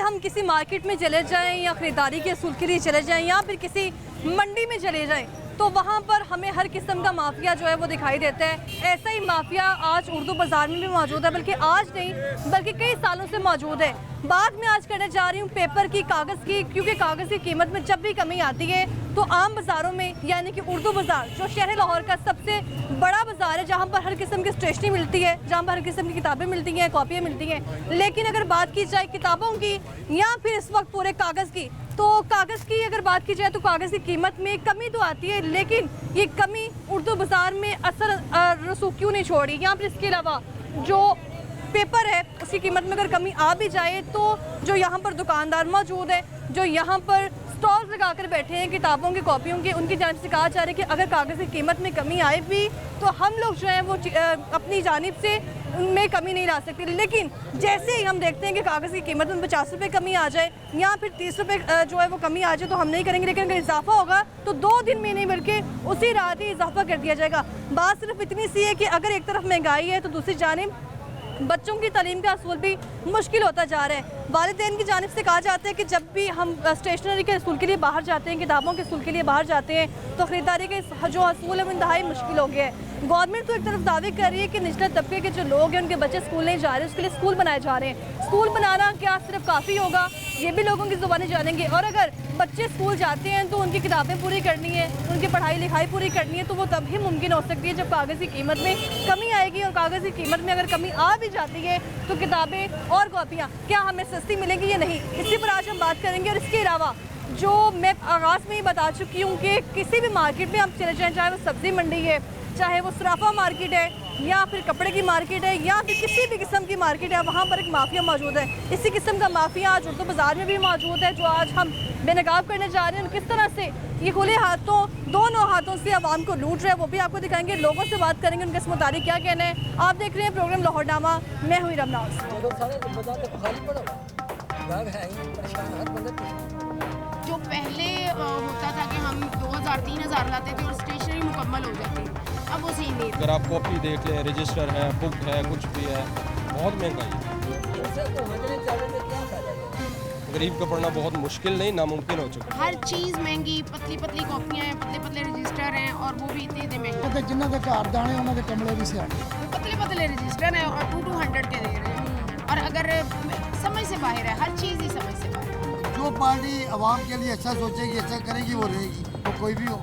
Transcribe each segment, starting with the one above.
हम किसी मार्केट में चले जाएं या ख़रीदारी के असूल के लिए चले जाएं या फिर किसी मंडी में चले जाएं तो वहाँ पर हमें हर किस्म का माफिया जो है वो दिखाई देता है। ऐसा ही माफिया आज उर्दू बाज़ार में भी मौजूद है, बल्कि आज नहीं बल्कि कई सालों से मौजूद है। बात मैं आज करने जा रही हूँ पेपर की, कागज़ की, क्योंकि कागज़ की कीमत में जब भी कमी आती है तो आम बाज़ारों में यानी कि उर्दू बाज़ार जो शहर लाहौर का सबसे बड़ा बाज़ार है, जहाँ पर हर किस्म की स्टेशनरी मिलती है, जहाँ पर हर किस्म की किताबें मिलती हैं, कॉपियाँ मिलती हैं। लेकिन अगर बात की जाए किताबों की या फिर इस वक्त पूरे कागज़ की, तो कागज़ की अगर बात की जाए तो कागज़ की कीमत में कमी तो आती है, लेकिन ये कमी उर्दू बाज़ार में असर रसूख क्यों नहीं छोड़ रही। यहाँ पर इसके अलावा जो पेपर है उसकी कीमत में अगर कमी आ भी जाए तो जो यहाँ पर दुकानदार मौजूद है, जो यहाँ पर स्टॉल्स लगाकर बैठे हैं किताबों की, कॉपियों की, उनकी जानिब से कहा जा रहा है कि अगर कागज़ की कीमत में कमी आए भी तो हम लोग जो है वो अपनी जानिब से उनमें कमी नहीं ला सकते। लेकिन जैसे ही हम देखते हैं कि कागज़ की कीमत में 50 रुपये कमी आ जाए या फिर 30 रुपये जो है वो कमी आ जाए तो हम नहीं करेंगे, लेकिन अगर इजाफा होगा तो 2 दिन में नहीं बल्कि उसी रात ही इजाफा कर दिया जाएगा। बात सिर्फ इतनी सी है कि अगर एक तरफ महंगाई है तो दूसरी जानिब बच्चों की तालीम का असूल भी मुश्किल होता जा रहा है। वालिदैन की जानिब से कहा जाता है कि जब भी हम स्टेशनरी के असूल के लिए बाहर जाते हैं, किताबों के असूल के लिए बाहर जाते हैं, तो ख़रीदारी के जो असूल है वो इंतहाई मुश्किल हो गया है। गवर्नमेंट तो एक तरफ दावे कर रही है कि निचले तबके के जो लोग हैं उनके बच्चे स्कूल नहीं जा रहे, उसके लिए स्कूल बनाए जा रहे हैं। स्कूल बनाना क्या सिर्फ काफ़ी होगा, ये भी लोगों की ज़ुबानी जानेंगे। और अगर बच्चे स्कूल जाते हैं तो उनकी किताबें पूरी करनी है, उनकी पढ़ाई लिखाई पूरी करनी है, तो वो तभी मुमकिन हो सकती है जब कागज़ की कीमत में कमी आएगी। और कागज़ की कीमत में अगर कमी आ भी जाती है तो किताबें और कॉपियाँ क्या हमें सस्ती मिलेंगी या नहीं, इसी पर आज हम बात करेंगे। और इसके अलावा जो मैं आगाज़ में ही बता चुकी हूँ कि किसी भी मार्केट में आप चले जाएँ, चाहे वो सब्ज़ी मंडी है, चाहे वो सराफा मार्केट है या फिर कपड़े की मार्केट है या फिर किसी भी किस्म की मार्केट है, वहाँ पर एक माफिया मौजूद है। इसी किस्म का माफिया आज उर्दू बाज़ार में भी मौजूद है, जो आज हम बेनकाब करने जा रहे हैं। किस तरह से ये खुले हाथों, दोनों हाथों से आवाम को लूट रहे हैं वो भी आपको दिखाएंगे, लोगों से बात करेंगे, उनके इस मुताबिक क्या कहना है। आप देख रहे हैं प्रोग्राम लाहौरनामा, मैं हुई रमनाज। जो पहले होता था कि हम 2000-3000 लाते थे और स्टेशनरी मुकम्मल हो जाती, अब वो सीन नहीं। अगर आप कॉपी देख लें, रजिस्टर है, बुक है, कुछ भी है, बहुत महंगाई है। गरीब का पढ़ना बहुत मुश्किल नहीं, नामुमकिन हो चुका है। हर चीज़ महंगी, पतली पतली कॉपियाँ हैं, पतले पतले रजिस्टर हैं और वो भी इतने महंगे। जिन्हों के घर दाने उन्होंने कमले भी सियाने, पतले पतले रजिस्टर हैं और 200 के दे रहे हैं। और अगर समझ से बाहर है, हर चीज़ ही समझ से बाहर है। जो पार्टी आवाम के लिए अच्छा सोचेगी, अच्छा करेगी, वो रहेगी, वो कोई भी हो।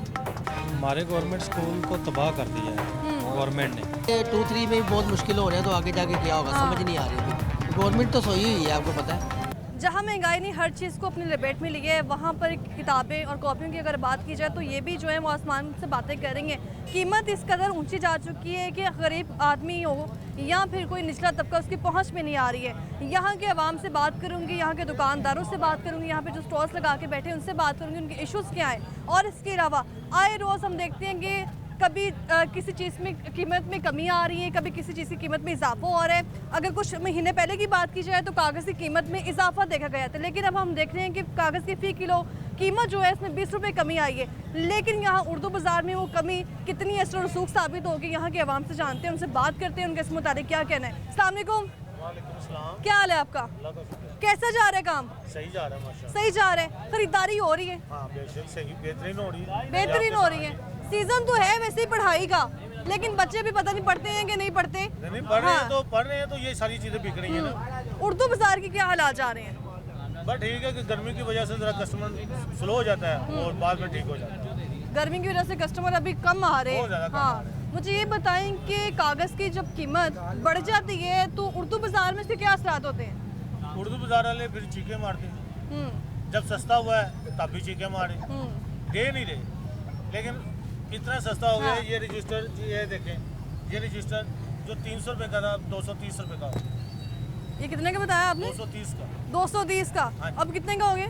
हमारे गवर्नमेंट स्कूल को तबाह कर दिया है गवर्नमेंट ने। 2-3 में भी बहुत मुश्किल हो रहे हैं, तो आगे जाके क्या होगा समझ नहीं आ रही थी। गवर्नमेंट तो सोई हुई है, आपको पता है। जहाँ महंगाई ने हर चीज़ को अपनी लपेट में लिया है, वहाँ पर किताबें और कॉपियों की अगर बात की जाए तो ये भी जो है वो आसमान से बातें करेंगे। कीमत इस कदर ऊंची जा चुकी है कि गरीब आदमी हो या फिर कोई निचला तबका उसकी पहुँच में नहीं आ रही है। यहाँ के अवाम से बात करूँगी, यहाँ के दुकानदारों से बात करूँगी, यहाँ पे जो स्टॉल्स लगा के बैठे उनसे बात करूँगी, उनके इशूज़ क्या हैं। और इसके अलावा आए रोज़ हम देखते हैं कि कभी किसी चीज़ में कीमत में कमी आ रही है, कभी किसी चीज़ की कीमत में इजाफा हो रहा है। अगर कुछ महीने पहले की बात की जाए तो कागज़ की कीमत में इजाफा देखा गया था, लेकिन अब हम देख रहे हैं कि कागज़ की फ़ी किलो कीमत जो है इसमें 20 रुपये कमी आई है। लेकिन यहाँ उर्दू बाज़ार में वो कमी कितनी असर रसूख साबित होगी, यहाँ के अवाम से जानते हैं, उनसे बात करते हैं, उनके इस मुताबिक क्या कहना है। अस्सलाम वालेकुम, क्या हाल है आपका? कैसा जा रहा है काम? सही जा रहा है माशाल्लाह। सही जा रहा है, खरीदारी हो रही है? हाँ बेशक सही, बेहतरीन हो रही है। बेहतरीन हो रही है। सीजन तो है वैसे ही पढ़ाई का, लेकिन बच्चे भी पता नहीं पढ़ते हैं कि नहीं पढ़ते। नहीं पढ़ रहे हैं तो पढ़ रहे हैं, तो ये सारी चीजें बिक रही है ना। उर्दू बाजार की क्या हालात जा रहे हैं? बट ठीक है कि गर्मी की वजह से जरा कस्टमर स्लो हो जाता है और बाद में ठीक हो जाता है। गर्मी की वजह से कस्टमर अभी कम आ रहे बहुत ज़्यादा हैं। कम आ हाँ, मुझे ये बताएं कि कागज़ की जब कीमत बढ़ जाती है तो उर्दू बाजार में इसके क्या असरात होते हैं? उर्दू बाजार वाले फिर चीखे मारते हैं। जब सस्ता हुआ है तब भी चीखे मारे, दे नहीं रहे। लेकिन इतना सस्ता हो गया है। ये रजिस्टर, ये देखें, ये रजिस्टर जो 300 रुपये का था 230 रुपये का। ये कितने का बताया आपने? 230 का। 230 का। हाँ। अब कितने का हो गए?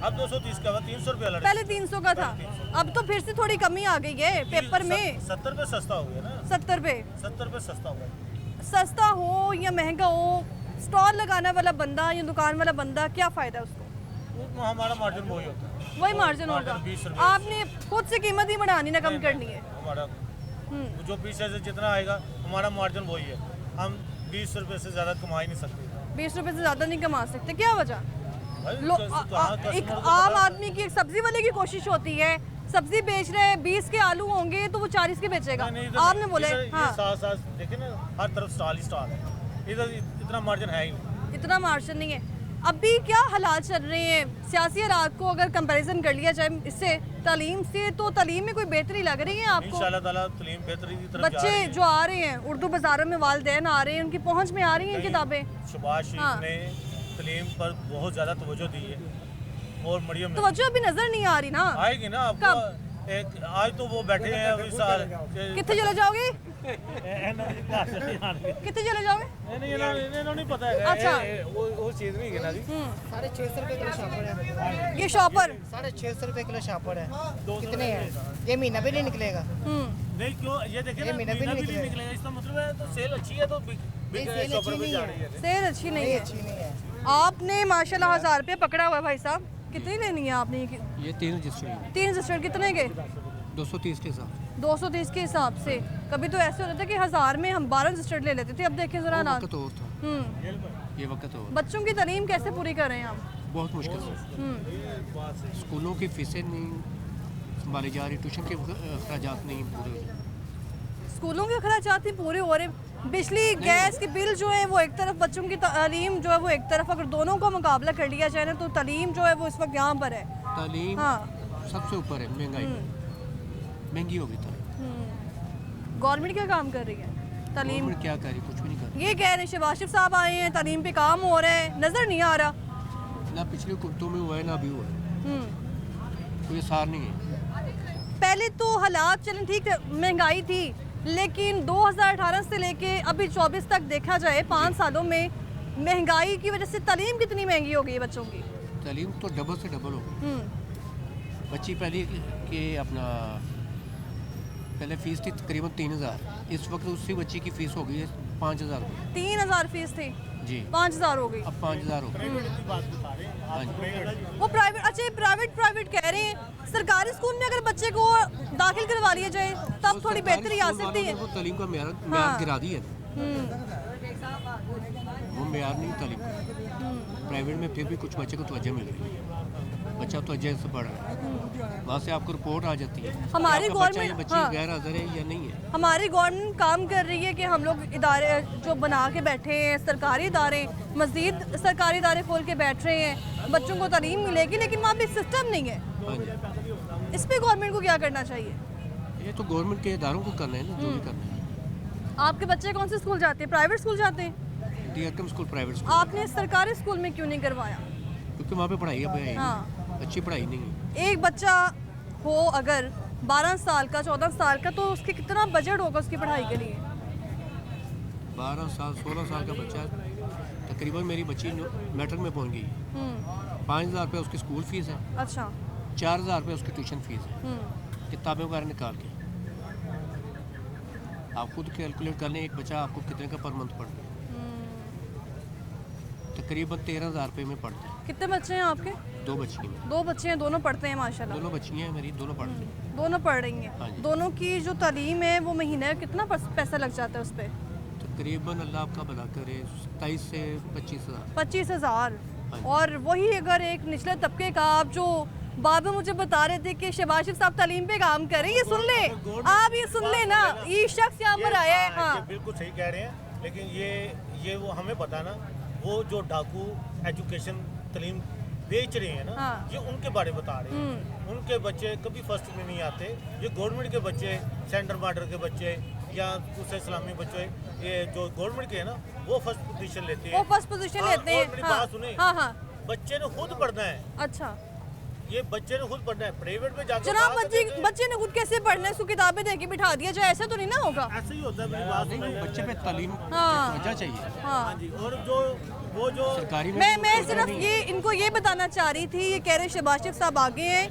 अब 230 का, 300 रुपये वाला। पहले 300 का था, 300। अब तो फिर से थोड़ी कमी आ गई है पेपर में। 70 रुपये सस्ता हो गया ना। 70 रुपये 70 रुपये सस्ता हो गया। सस्ता हो या महंगा हो, स्टॉल लगाने वाला बंदा या दुकान वाला बंदा क्या फ़ायदा है उसको? वो हमारा मार्जिन वही होता है। वही मार्जिन होगा। 20 रुपये। आपने खुद से कीमत ही बढ़ानी ना कम करनी है। हमारा जो 20 से जितना आएगा हमारा मार्जिन वही है। हम 20 रुपये से ज़्यादा कमा ही नहीं सकते। 20 रुपये से ज़्यादा नहीं कमा सकते, क्या वजह? भाई, लो कस्टमर एक को आम पता- आदमी की एक सब्जी वाले की कोशिश होती है, सब्जी बेच रहे हैं 20 के आलू होंगे तो वो 40 के बेचेगा। नहीं, इधर आपने नहीं, बोले इधर ये हाँ साथ देखिए ना, हर तरफ स्टॉल ही स्टॉल है, इधर इतना मार्जिन है ही नहीं। इतना मार्जिन नहीं है। अभी क्या हालात चल रहे हैं सियासी हालात को अगर कंपैरिजन कर लिया जाए इससे तालीम से, तो तालीम में कोई बेहतरी लग रही है आपको? इंशाल्लाह ताला तालीम बेहतरी की तरफ जा बच्चे रही है। जो आ रहे हैं उर्दू बाजारों में, वालिदैन आ रहे हैं, उनकी पहुंच में आ रही हैं किताबें? शबाज शरीफ हाँ। ने तालीम पर बहुत ज़्यादा तवज्जो दी है, और मरियम ने तवज्जो अभी नजर नहीं आ रही ना। आएगी ना आपको। एक आज तो वो बैठे हैं अभी साल कितने चले जाओगे? नहीं कितने चले जाओगे? इन्होंने नहीं पता है। अच्छा। वो चीज़ नहीं है ना जी। 650 रुपये किलो शापर है। ये शॉपर 650 रुपये किलो शापर है। कितने हैं? ये महीना भी नहीं निकलेगा। नहीं क्यों, ये देखिए ये ना, महीना भी महीना भी नहीं नहीं निकलेगा, इसका मतलब है तो सेल अच्छी है तो नहीं, सेल अच्छी नहीं है। सेल अच्छी नहीं ये है। अच्छी नहीं है। आपने माशाल्लाह 1000 रुपये पकड़ा हुआ है भाई साहब, कितनी लेनी है आपने? ये 3 रजिस्टर 3 रजिस्टर कितने के? 230 के हिसाब 230 के हिसाब से। कभी तो ऐसे होता था कि 1000 में हम 12 रजिस्टर ले लेते थे, अब देखें जरा ना। वक्त और था, ये वक्त और बच्चों की तालीम कैसे पूरी कर रहे हैं आप? बहुत मुश्किल से। स्कूलों की फीसें नहीं संभाली जा रही, ट्यूशन के अखराजात नहीं पूरे हो रहे। स्कूलों के अखराजात ही पूरे हो रहे, बिजली गैस के बिल जो है वो एक तरफ, बच्चों की तालीम जो है वो एक तरफ। अगर दोनों का मुकाबला कर लिया जाए ना तो तालीम जो है वो इस वक्त यहाँ पर है। तालीम हाँ। सबसे ऊपर है, महंगाई महंगी होगी तालीम। गवर्नमेंट क्या काम कर रही है? तालीम गवर्नमेंट क्या कर रही, कुछ भी नहीं कर ये कह रहे हैं शहबाज शरीफ साहब आए हैं, तालीम पे काम हो रहा है, नजर नहीं आ रहा। रही। ना पिछले हुकूमतों में हुआ है ना अभी हुआ है, कोई सार नहीं है। पहले तो हालात चलें ठीक है, महंगाई थी, लेकिन 2018 से लेके अभी 24 तक देखा जाए 5 सालों में महंगाई की वजह से तालीम कितनी महंगी हो गई है बच्चों की। तालीम तो डबल से डबल हो गई। बच्ची पहले के अपना पहले फीस थी तकरीबन 3000, इस वक्त उसी बच्ची की फीस हो गई है 5000 रुपये। 3000 फीस थी, जी 5000 हो गई। अब 5000 हो गई। हाँ जी। वो प्राइवेट, अच्छा प्राइवेट कह रहे हैं। सरकारी स्कूल में अगर बच्चे को दाखिल करवा लिया जाए तब थोड़ी बेहतरी आ स्कूल सकती वालों है। ने वो तालीम का हाँ। म्यार गिरा दिया वो म्यार नहीं तालीम का। प्राइवेट में फिर भी कुछ बच्चे को तवज्जो मिल रही है, बच्चा तवज्जो से पढ़ रहा है, वहाँ से आपको रिपोर्ट आ जाती है हमारी आपका बच्चा या गवर्नमेंट बच्ची हाँ। गैर हाजिर है या नहीं है। हमारी गवर्नमेंट काम कर रही है कि हम लोग इदारे जो बना के बैठे हैं, सरकारी इदारे, मज़ीद सरकारी इदारे खोल के बैठ रहे हैं, बच्चों को तालीम मिलेगी, लेकिन वहाँ पे सिस्टम नहीं है। हाँ जी, इस पे गवर्नमेंट को क्या करना चाहिए? ये तो गवर्नमेंट के इदारों को करना है ना, जो भी करना है। आपके बच्चे कौन से स्कूल जाते हैं? प्राइवेट स्कूल जाते हैं? डीआरकम स्कूल प्राइवेट स्कूल, आपने सरकारी स्कूल में क्यों नहीं करवाया? क्योंकि वहाँ पे पढ़ाई अब है हाँ। अच्छी पढ़ाई नहीं है। एक बच्चा हो अगर 12 साल का, 14 साल का, तो उसके कितना बजट होगा उसकी पढ़ाई के लिए? 12 साल 16 साल का बच्चा, तकरीबन मेरी बच्ची मैट्रिक में पहुँच गई। 5000 रुपये उसकी स्कूल फीस है, अच्छा। 4000 रुपये उसकी ट्यूशन फीस है, किताबें वगैरह निकाल के आप खुद कैलकुलेट कर लें एक बच्चा आपको कितने का पर मंथ पड़ता है। तकरीबन 13000 रुपये में पढ़ते हैं। कितने बच्चे हैं आपके? 2 बच्चियाँ हैं, 2 बच्चे हैं, दोनों पढ़ते हैं माशाल्लाह? दोनों बच्चियाँ हैं मेरी, दोनों पढ़ती हैं। दोनों पढ़ रही हाँ हैं। जी। दोनों की जो तालीम है वो महीने कितना पैसा लग जाता है उस पर? तकरीबन अल्लाह आपका भला करे 27 से 25,000। 25,000। हाँ जी। और वही अगर एक निचले तबके का, आप जो बाद में मुझे बता रहे थे कि शहबाज शरीफ साहब तालीम पे काम कर रहे हैं, ये सुन ले आप, ये सुन ले ना, ये शख्स यहाँ पर आया है। ये हाँ। बिल्कुल सही कह रहे हैं, लेकिन ये वो हमें पता ना, वो जो डाकू एजुकेशन तालीम बेच रहे हैं ना, हाँ। ये उनके बारे में बता रहे हैं। उनके बच्चे कभी फर्स्ट में नहीं आते, ये गवर्नमेंट के बच्चे, सेंटर बॉर्डर के बच्चे या दूसरे इस्लामी बच्चे, ये जो गवर्नमेंट के हैं ना, वो फर्स्ट पोजीशन लेते हैं। वो फर्स्ट पोजीशन हाँ, लेते हैं। और मेरी हाँ। बात सुने, हाँ हाँ। बच्चे ने खुद पढ़ना है, अच्छा ये बच्चे ने खुद पढ़ना है, प्राइवेट में जाकर जनाब, बात करेंगे। बच्चे ने खुद कैसे पढ़ना है? उसको किताबें दे के बिठा दिया जाए, ऐसा तो नहीं ना होगा। ऐसे ही होता है, मेरी बात नहीं, सुने। बच्चे पे तालीम हाँ। तवज्जो चाहिए। हाँ। जी, और वो जो सरकारी में मैं तो सिर्फ नहीं। ये इनको ये बताना चाह रही थी, ये कह रहे शहबाज शरीफ साहब आगे हैं,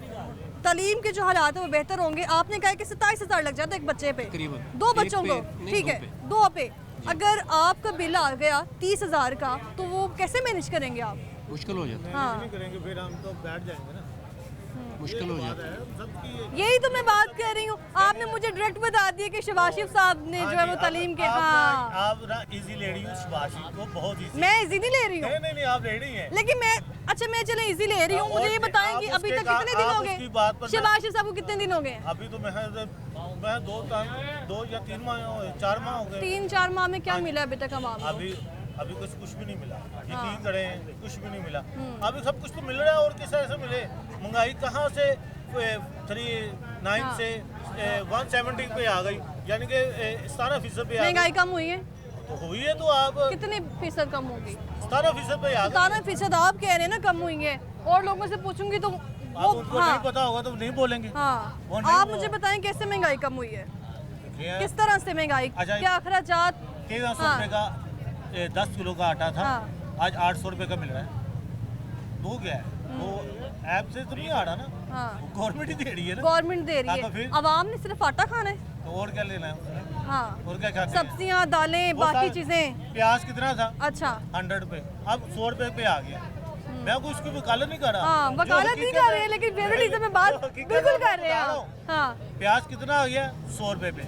तालीम के जो हालात है वो बेहतर होंगे। आपने कहा कि 27,000 लग जाता है एक बच्चे पे, तकरीबन 2 एक बच्चों पे, को, नहीं, ठीक 2 है, पे। 2 पे। अगर आपका बिल आ गया 30,000 का, तो वो कैसे मैनेज करेंगे आप? मुश्किल हो जाता है। हाँ। नहीं करेंगे फिर हम तो बैठ जाएंगे ना। मुश्किल हो जाता है। यही तो मैं बात कह रही हूँ, आपने मुझे डायरेक्ट बता दिया कि शबाशिफ साहब ने जो है वो तालीम के आप ना इजी ले रही हूँ शबाशी को, बहुत इजी। मैं इजी नहीं ले रही हूँ, नहीं आप ले रही हैं, लेकिन मैं अच्छा मैं चले इजी ले रही हूँ। मुझे ये बताएं कि अभी तक कितने दिन हो गए शबाशिफ साहब को, कितने दिन हो गए? अभी तो मैं 2 या 3 माह 4 माह हो गए। 3-4 माह में क्या मिला अभी तक आवाम को? अभी कुछ भी नहीं मिला, यकीन करें कुछ भी नहीं मिला। अभी सब कुछ तो मिल रहा है, और किस तरह से मिले? महंगाई कहाँ से 39 से 170 पे आ गई, यानी कि 17% पे आ गई। महंगाई कम हुई है तो हुई है, तो आप कितने फीसद कम होगी? 17% पे आ गई। 17% आप कह रहे हैं ना कम हुई है, और लोगों से पूछूंगी तो आप उनको नहीं पता होगा तो नहीं बोलेंगे। हाँ, वो नहीं आप वो- मुझे बताएं कैसे महंगाई कम हुई है? देखिए, किस तरह से महंगाई? अच्छा, क्या अखराजात? 1300 रुपये का 10 किलो का आटा था, हाँ। आज 800 रुपये का मिल रहा है। वो क्या है, वो ऐप से तो नहीं आ रहा ना, हाँ, गवर्नमेंट ही दे रही है ना। गवर्नमेंट दे रही तो है, फिर? अवाम ने सिर्फ आटा खाना है। तो और क्या लेना है उसने? हाँ, और क्या खाते हैं? सब्जियां, दालें, वो बाकी सारा- चीजें। प्याज कितना था? अच्छा, 100 रुपये, अब 100 रुपये पे आ गया। मैं कोई उसकी वकालत नहीं कर रहा। हाँ, जो वकालत नहीं हकीकत कर है- रहे हैं, लेकिन फेवरेटिज्म में बात जो हकीकत बिल्कुल है, कर रहे हैं बता रहा आप। हूँ। हाँ, प्याज कितना आ गया? 100 रुपये पे।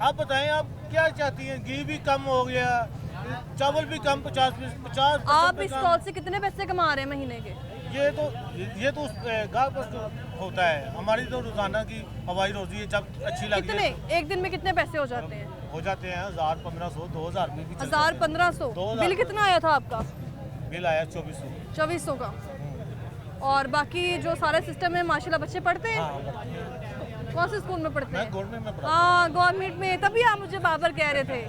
आप बताएं आप क्या चाहती हैं? घी भी कम हो गया, चावल भी कम, 50 आप इस स्टॉल से कितने पैसे कमा रहे हैं महीने के? ये तो गाँव पर होता है, हमारी तो रोजाना की हवाई रोजी है, जब अच्छी लगती कितने है। एक दिन में कितने पैसे हो जाते हैं? हो जाते हैं 1000, 1500, 2000 भी चल जाते हैं। 1000-1500। 2000 बिल कितना आया था आपका? बिल आया 2400। 2400 का। और बाकी जो सारा सिस्टम है माशाल्लाह बच्चे पढ़ते हैं? हाँ, कौन से स्कूल में पढ़ते मैं हैं? गवर्नमेंट में पढ़ा। हाँ, गवर्नमेंट में। तभी आप मुझे बाबर कह रहे थे।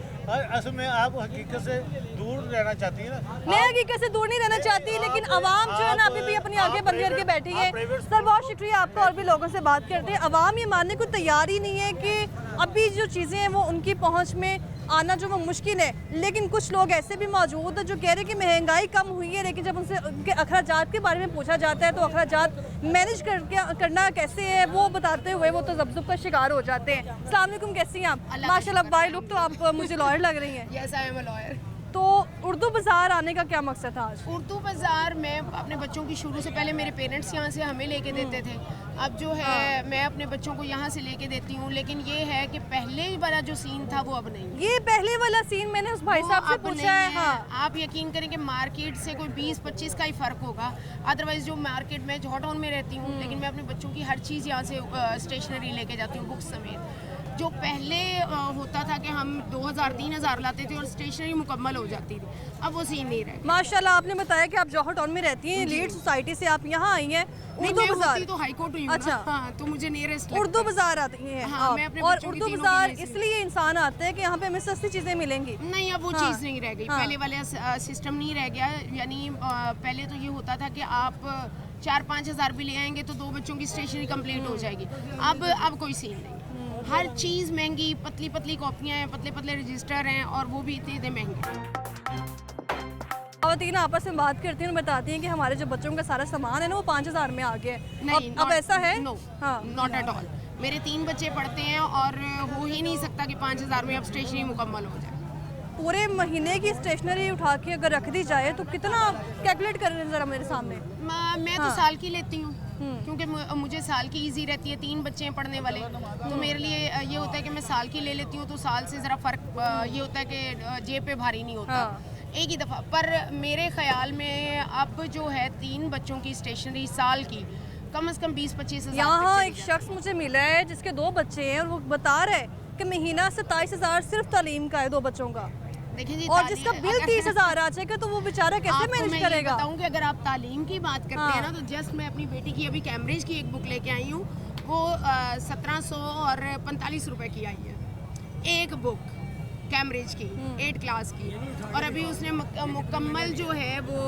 असल में आप हकीकत से दूर रहना चाहती है ना। मैं हकीकत से दूर नहीं रहना चाहती, लेकिन आवाम जो है ना अभी भी अपनी आंखें बंद करके बैठी है। सर बहुत शुक्रिया आपका, और भी लोगों से बात करते हैं। आवाम ये मानने को तैयार ही नहीं है कि अभी जो चीज़ें हैं वो उनकी पहुंच में आना जो वो मुश्किल है। लेकिन कुछ लोग ऐसे भी मौजूद हैं जो कह रहे हैं कि महंगाई कम हुई है, लेकिन जब उनसे उनके अखराजात के बारे में पूछा जाता है तो अखराजात मैनेज करना कैसे है वो बताते हुए वो तो ज़ब्ज़ुब का शिकार हो जाते हैं। अस्सलाम वालेकुम, कैसी हैं आप? माशाल्लाह बाय लुक तो आप मुझे लॉयर लग रही हैं। Yes I am a lawyer. तो उर्दू बाज़ार आने का क्या मकसद था आज? उर्दू बाज़ार मैं अपने बच्चों की शुरू से पहले मेरे पेरेंट्स यहाँ से हमें लेके देते थे, अब जो है मैं अपने बच्चों को यहाँ से लेके देती हूँ। लेकिन ये है कि पहले वाला जो सीन था वो अब नहीं है। ये पहले वाला सीन मैंने उस भाई वो साहब से अब पूछा है। नहीं हाँ, आप यकीन करें कि मार्केट से कोई 20-25 का ही फ़र्क होगा। अदरवाइज़ जो मार्केट में जॉ टाउन में रहती हूँ, लेकिन मैं अपने बच्चों की हर चीज़ यहाँ से स्टेशनरी लेके जाती हूँ, बुक्स समेत। जो पहले होता था कि हम 2000-3000 लाते थे और स्टेशनरी मुकम्मल हो जाती थी, अब वो सीन नहीं रहे। माशाल्लाह आपने बताया कि आप जौहर टाउन में रहती हैं, लीड सोसाइटी से आप यहाँ आई हैं। नहीं, उर्दू मैं होती बाज़ार, तो हाई कोर्ट हुई हूँ अच्छा। ना। हाँ, तो मुझे नियरेस्ट उर्दू बाज़ार आती हैं हाँ, आप। मैं अपने और बच्चों की उर्दू तीनों बाज़ार की इसलिए इंसान आते हैं कि यहाँ पे हमें सस्ती चीज़ें मिलेंगी। नहीं, अब वो हाँ, चीज़ नहीं रह गई। हाँ। पहले वाला सिस्टम नहीं रह गया। यानी पहले तो ये होता था कि आप 4-5 हज़ार भी ले आएंगे तो 2 बच्चों की स्टेशनरी कंप्लीट हो जाएगी। अब कोई सीन नहीं। हर चीज़ महंगी, पतली पतली कॉपियाँ हैं, पतले पतले रजिस्टर हैं, और वो भी इतने महंगे। खवातीन आपस में बात करती हैं, बताती हैं कि हमारे जो बच्चों का सारा सामान है ना वो 5000 में आ गया है। नहीं, अब ऐसा है? नो, हाँ, नॉट एट ऑल। मेरे 3 बच्चे पढ़ते हैं और हो ही नहीं सकता कि 5000 में अब स्टेशनरी मुकम्मल हो जाए। पूरे महीने की स्टेशनरी उठा के अगर रख दी जाए तो कितना कैलकुलेट कर रहे हैं ज़रा मेरे सामने। मैं तो साल की लेती हूँ, क्योंकि मुझे साल की इजी रहती है। 3 बच्चे हैं पढ़ने वाले, तो मेरे लिए ये होता है कि मैं साल की ले लेती हूँ, तो साल से ज़रा फ़र्क ये होता है कि जेब पे भारी नहीं होता। हाँ। एक ही दफ़ा। पर मेरे ख्याल में अब जो है 3 बच्चों की स्टेशनरी साल की कम से कम 20-25 हज़ार। यहाँ एक शख्स मुझे मिला है जिसके 2 बच्चे हैं और वो बता रहा है कि महीना 27,000 सिर्फ तालीम का है 2 बच्चों का। देखिए जी, और जिसका बिल 30,000 आ जाएगा तो वो बेचारा कैसे मैनेज करेगा? बताऊं कि अगर आप तालीम की बात करते हाँ। हैं ना, तो जस्ट मैं अपनी बेटी की अभी कैम्ब्रिज की एक बुक लेके आई हूँ, वो 1700 और 45 रुपए की आई है एक बुक कैम्ब्रिज की, 8 क्लास की। और अभी उसने मुकम्मल जो है वो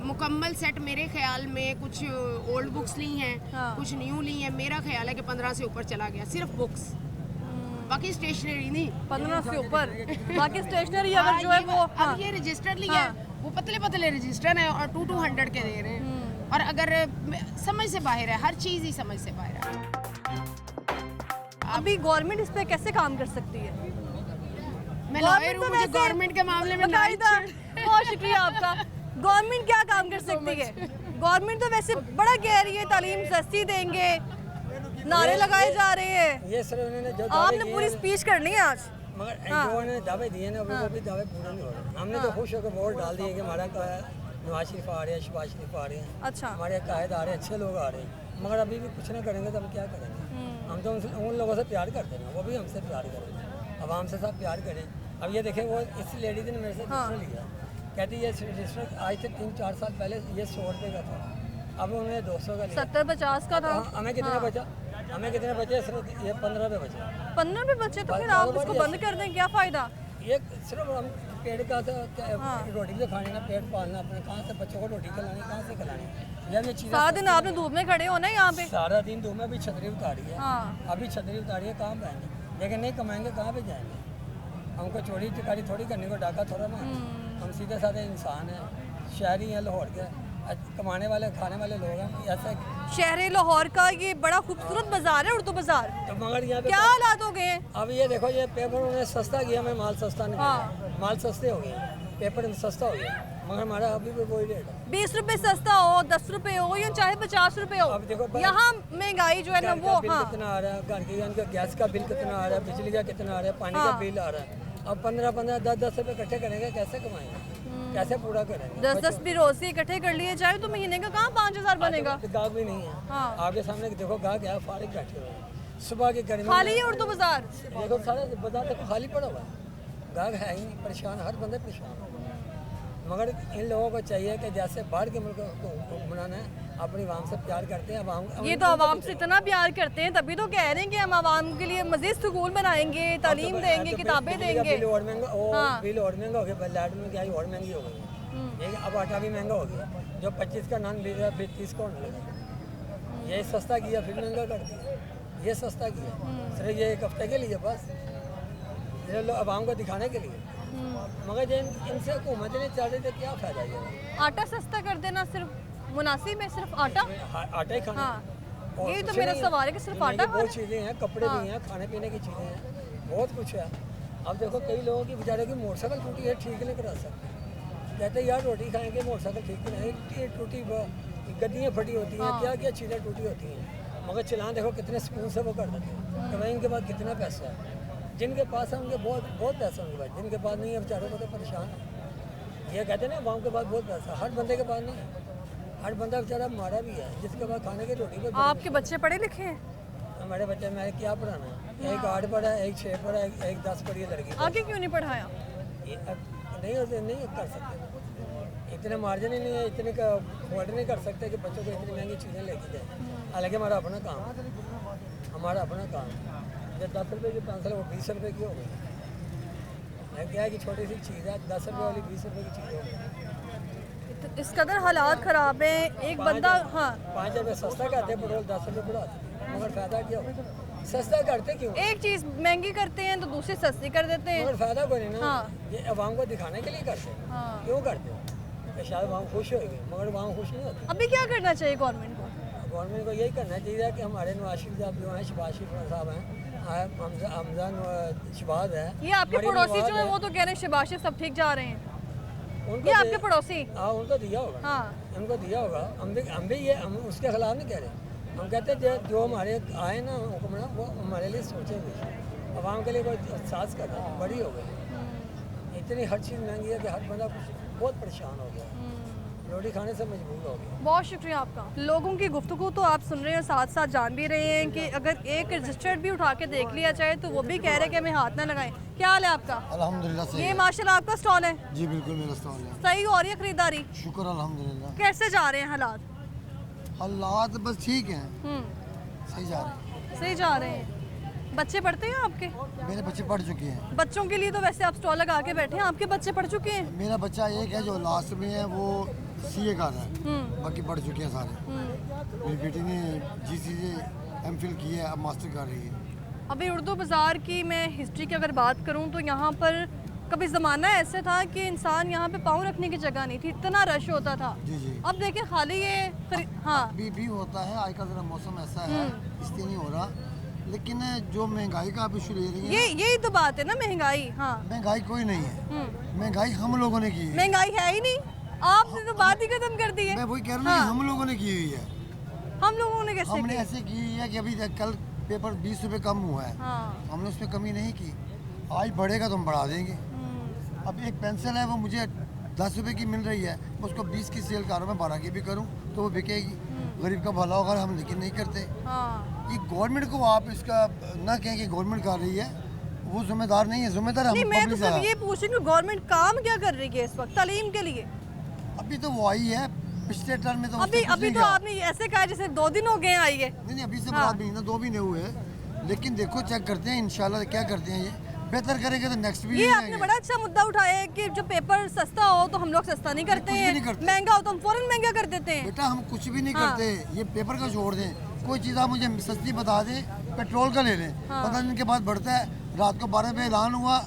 मुकम्मल सेट मेरे ख्याल में कुछ ओल्ड बुक्स ली हैं, हाँ। कुछ न्यू ली हैं। मेरा ख्याल है कि 15 से ऊपर चला गया, सिर्फ बुक्स, बाकी स्टेशनरी नहीं। 15 से ऊपर बाकी स्टेशनरी हाँ, अगर जो है ये- वो अब ये रजिस्टर लिया है, वो पतले पतले रजिस्टर हैं और 200 के दे रहे हैं। और अगर समझ से बाहर है, हर चीज़ ही समझ से बाहर है। अभी गवर्नमेंट इस पे कैसे काम कर सकती है? मैं लॉयर हूँ, मुझे गवर्नमेंट के मामले में बाकायदा। बहुत शुक्रिया आपका। गवर्नमेंट क्या काम कर सकती है? गवर्नमेंट तो वैसे बड़ा कह रही है तालीम सस्ती देंगे, नारे लगाए जा रहे हैं। ये सिर्फ उन्होंने जो आपने पूरी स्पीच करनी है आज। मगर जो उन्होंने दावे दिए ना वो भी दावे पूरे नहीं हो रहे। हमने तो खुश होकर वोट डाल दिए कि हमारा नवाज शरीफ आ रहे हैं, शहबाज शरीफ आ रहे हैं, अच्छा हमारे कायद आ रहे हैं, अच्छे लोग आ रहे हैं, मगर अभी भी कुछ ना करेंगे तो हम क्या करेंगे? हम तो उन लोगों से प्यार करते हैं, वो भी हमसे प्यार करें, आवाम से सब प्यार करें। अब ये देखें, वो इस लेडीज ने मेरे से रजिस्टर लिया, कहती ये रजिस्टर आज से 3-4 साल पहले ये 100 रुपये का था, अब उन्होंने 200 का लिया। 70-50 का था। हमें कितना बचा? हमें कितने बचे? सिर्फ ये 15 रुपये बचे। 15 रुपये बचे तो फिर आप उसको बंद कर दें, क्या फ़ायदा? ये सिर्फ हम पेट का तो रोटी भी खानी ना, पेट पालना अपने, कहाँ से बच्चों को रोटी खिलानी, कहाँ से खिलानी? ये चीज़ें सारा दिन आपने धूप में खड़े होना है यहाँ पे। सारा दिन धूप में, अभी छतरी उतारी है, हाँ। अभी छतरी उतारी है, कहाँ पाएंगे? लेकिन नहीं कमाएंगे कहाँ पे जाएंगे? हमको चोरी चिकारी थोड़ी करने को, डाका थोड़ा ना, हम सीधे साधे इंसान हैं, शहरी हैं लाहौर के, कमाने वाले खाने वाले लोग हैं। ऐसा शहर लाहौर का ये बड़ा खूबसूरत बाजार है, उर्दू बाजार, तो मगर यहाँ पे क्या हालात हो गए हैं? अब ये देखो, ये पेपर उन्होंने सस्ता किया, मैं माल सस्ता नहीं किया, माल सस्ते हो गए, पेपर सस्ता हो गया, मगर हमारा अभी भी वही रेट है। 20 रुपए सस्ता हो, 10 रुपए हो या चाहे 50 रुपए हो, अब देखो यहाँ महंगाई जो है ना वो, बिल कितना आ रहा है, घर के उनका गैस का बिल कितना आ रहा है, बिजली का कितना आ रहा है, पानी का बिल आ रहा है। अब 15-15, 10-10 रुपये इकट्ठे करेंगे, कैसे कमाएंगे, कैसे पूरा करेंगे? 10-10 भी रोज से इकट्ठे कर लिए जाए तो महीने का कहाँ 5000 बनेगा? गाहक भी नहीं है, हाँ। आपके सामने देखो गाहक है, फारिग बैठे हुए हैं, सुबह की गर्मी खाली है उर्दू बाजार। देखो सारा बाजार देखो खाली पड़ा हुआ है, गाहक है ही नहीं, परेशान, हर बंदे परेशान है। मगर इन लोगों को चाहिए कि जैसे बाहर के मुल्क को बनाना है, अपनी आवाम से प्यार करते हैं, आवाम ये तो आवाम से इतना प्यार करते हैं, तभी तो कह रहे हैं कि हम आवाम के लिए मजीद स्कूल बनाएंगे, तालीम देंगे, किताबें देंगे। बिल और महंगा, बिल और महंगा हो गया, लाइट में क्या और महंगी हो गई है, अब आटा भी महंगा हो गया, जो 25 का नान ले रहा है 30 का होने लगा। ये सस्ता किया फिर महंगा कर दिया, ये सस्ता किया सिर्फ ये एक हफ्ते के लिए, बस ये लोग आवाम को दिखाने के लिए। मगर जो इनसे हुकूमत नहीं चाह रही तो क्या फ़ायदा ये? आटा सस्ता कर देना सिर्फ मुनासिब है, सिर्फ आटा। आटा ही खाना, हाँ, और ये तो कुछ मेरा नहीं है। सवाल है कि सिर्फ दुनिया आटा की बहुत चीज़ें हैं, कपड़े भी हैं, खाने पीने की चीज़ें हैं, बहुत कुछ है। अब देखो कई लोगों की बेचारे की मोटरसाइकिल टूटी है, ठीक नहीं करा सकते, कहते हैं यार रोटी खाएंगे मोटरसाइकिल ठीक नहीं, टूटी गद्दियाँ फटी होती हैं, क्या क्या चीज़ें टूटी होती हैं, मगर चलान देखो कितने सुकून से वो कर देते हैं। तो भाई इनके पास कितना पैसा है, जिनके पास है उनके बहुत बहुत पैसा उनके पास, जिनके पास नहीं है बेचारों को तो परेशान है। ये कहते हैं ना गाँव के पास बहुत पैसा, हर बंदे के पास नहीं है, हर बंदा बेचारा मारा भी है, जिसके पास खाने की रोटी पर। आपके बच्चे पढ़े लिखे हैं? हमारे बच्चे मेरे क्या पढ़ाना है, एक 8 पढ़ा है, एक 6 पढ़ा है, एक 10 पढ़ी है लड़की। आगे क्यों नहीं पढ़ाया? नहीं होते, नहीं कर सकते, इतने मार्जिन ही नहीं है, इतने का अफोर्ड नहीं कर सकते कि बच्चों को इतनी महंगी चीज़ें लेके जाए। हालांकि हमारा अपना काम है, हमारा अपना काम है, जब 10 रुपये की पेंसिल वो 20 रुपये की हो गई, क्या है कि छोटी सी चीज़ है, 10 रुपये वाली 20 रुपये की चीज़ हो गई। इस कदर हालात ख़राब हैं, एक बंदा, हाँ 5 रुपये सस्ता करते, पेट्रोल 10 रुपये बढ़ाते, मगर फ़ायदा क्या हो? सस्ता करते क्यों? एक चीज़ महंगी करते हैं तो दूसरी सस्ती कर देते हैं। मगर फ़ायदा कोई नहीं ना, हाँ। ये आवाम को दिखाने के लिए करते हैं। हाँ। क्यों करते हैं? कि शायद आवाम खुश होगी, मगर आवाम खुश नहीं होती। अभी क्या करना चाहिए गवर्नमेंट को? गवर्नमेंट को यही करना चाहिए कि हमारे नवाज शरीफ साहब जो हैं, शहबाज शरीफ साहब हैं, हमजा शहबाज है, ये आपके मरीम पड़ोसी नवाज जो है है, वो तो कह रहे हैं शहबाज शरीफ सब ठीक जा रहे हैं, उनको ये दे- आपके पड़ोसी। हाँ उनको दिया होगा, हाँ उनको दिया होगा। हम भी ये हम उसके खिलाफ नहीं कह रहे, हम कहते हैं जो हमारे आए ना हुक्मरान वो हमारे लिए सोचे भी, आवाम के लिए कोई एहसास कर रहा है, बड़ी हो गई, इतनी हर चीज़ महंगी है कि हर बंदा बहुत परेशान हो गया, रोटी खाने से मजबूर हो गया। बहुत शुक्रिया आपका। लोगों की गुफ्तगू तो आप सुन रहे हैं, साथ साथ जान भी रहे हैं कि अगर एक रजिस्टर्ड भी उठा के देख लिया जाए तो वो भी कह रहे हैं कि हमें हाथ ना लगाएं। क्या हाल है आपका? अल्हम्दुलिल्लाह सही ये है। माशाल्लाह आपका स्टॉल है? जी बिल्कुल मेरा स्टॉल है। सही हो रही है खरीदारी? शुक्र अल्हम्दुलिल्लाह। कैसे जा रहे हैं हालात? हालात बस ठीक हैं, सही जा रहे हैं। सही जा रहे हैं। बच्चे पढ़ते हैं आपके? मेरे बच्चे पढ़ चुके हैं। बच्चों के लिए तो वैसे आप स्टॉल लगा के बैठे हैं, आपके बच्चे पढ़ चुके हैं? मेरा बच्चा एक है जो लास्ट में है, वो CA कर रहा है, बाकी पढ़ चुके हैं सारे। मेरी बेटी ने GCC MPhil की है, अब मास्टर कर रही है। अभी उर्दू बाज़ार की मैं हिस्ट्री की अगर बात करूं तो यहाँ पर कभी ज़माना ऐसे था कि इंसान यहाँ पे पाँव रखने की जगह नहीं थी, इतना रश होता था। जी जी। अब देखें खाली हाँ अभी भी होता है, आज का जरा मौसम ऐसा है इसलिए नहीं हो रहा, लेकिन जो महंगाई का आप इशू ले रही है, यही तो बात है ना, महंगाई। हाँ महंगाई कोई नहीं है, महंगाई हम लोगों ने की है। महंगाई है ही नहीं, आपने तो बात ही खत्म कर दी है। मैं वही कह रहा हूँ कि हम लोगों ने की हुई है। हम लोगों ने कैसे हमने की? ऐसे की है कि अभी कल पेपर 20 रुपए कम हुआ है, हाँ। हमने उसमें कमी नहीं की। आज बढ़ेगा तो हम बढ़ा देंगे। अब एक पेंसिल है वो मुझे 10 रुपए की मिल रही है, मैं उसको 20 की सेल कर रहा हूँ, मैं 12 की भी करूँ तो वो बिकेगी। गरीब का भला होगा, हम लेकिन नहीं करते। हाँ। ये गवर्नमेंट को आप इसका ना कहें कि गवर्नमेंट कर रही है, वो जिम्मेदार नहीं है, जिम्मेदार हम नहीं, मैं तो पब्लिक सिर्फ है। ये पूछ रही हूँ गवर्नमेंट काम क्या कर रही है इस वक्त तालीम के लिए? अभी तो वो आई है, पिछले टर्म में तो उसने अभी कुछ अभी नहीं तो किया। आपने ऐसे कहा जैसे 2 दिन हो गए आई है। नहीं अभी से हाँ। बड़ा महीना 2 महीने हुए हैं, लेकिन देखो चेक करते हैं इंशाल्लाह क्या करते हैं। ये बेहतर करेंगे तो नेक्स्ट भी ये यही आपने आएंगे। बड़ा अच्छा मुद्दा उठाया है कि जब पेपर सस्ता हो तो हम लोग सस्ता नहीं करते कुछ भी हैं, नहीं करते। महंगा हो तो हम फौरन महंगा कर देते हैं। बेटा हम कुछ भी नहीं हाँ। करते, ये पेपर का छोड़ दें। कोई चीज़ आप मुझे सस्ती बता दें, पेट्रोल का ले लें, हाँ। 15 दिन के बाद बढ़ता है। रात को 12 बजे ऐलान हुआ,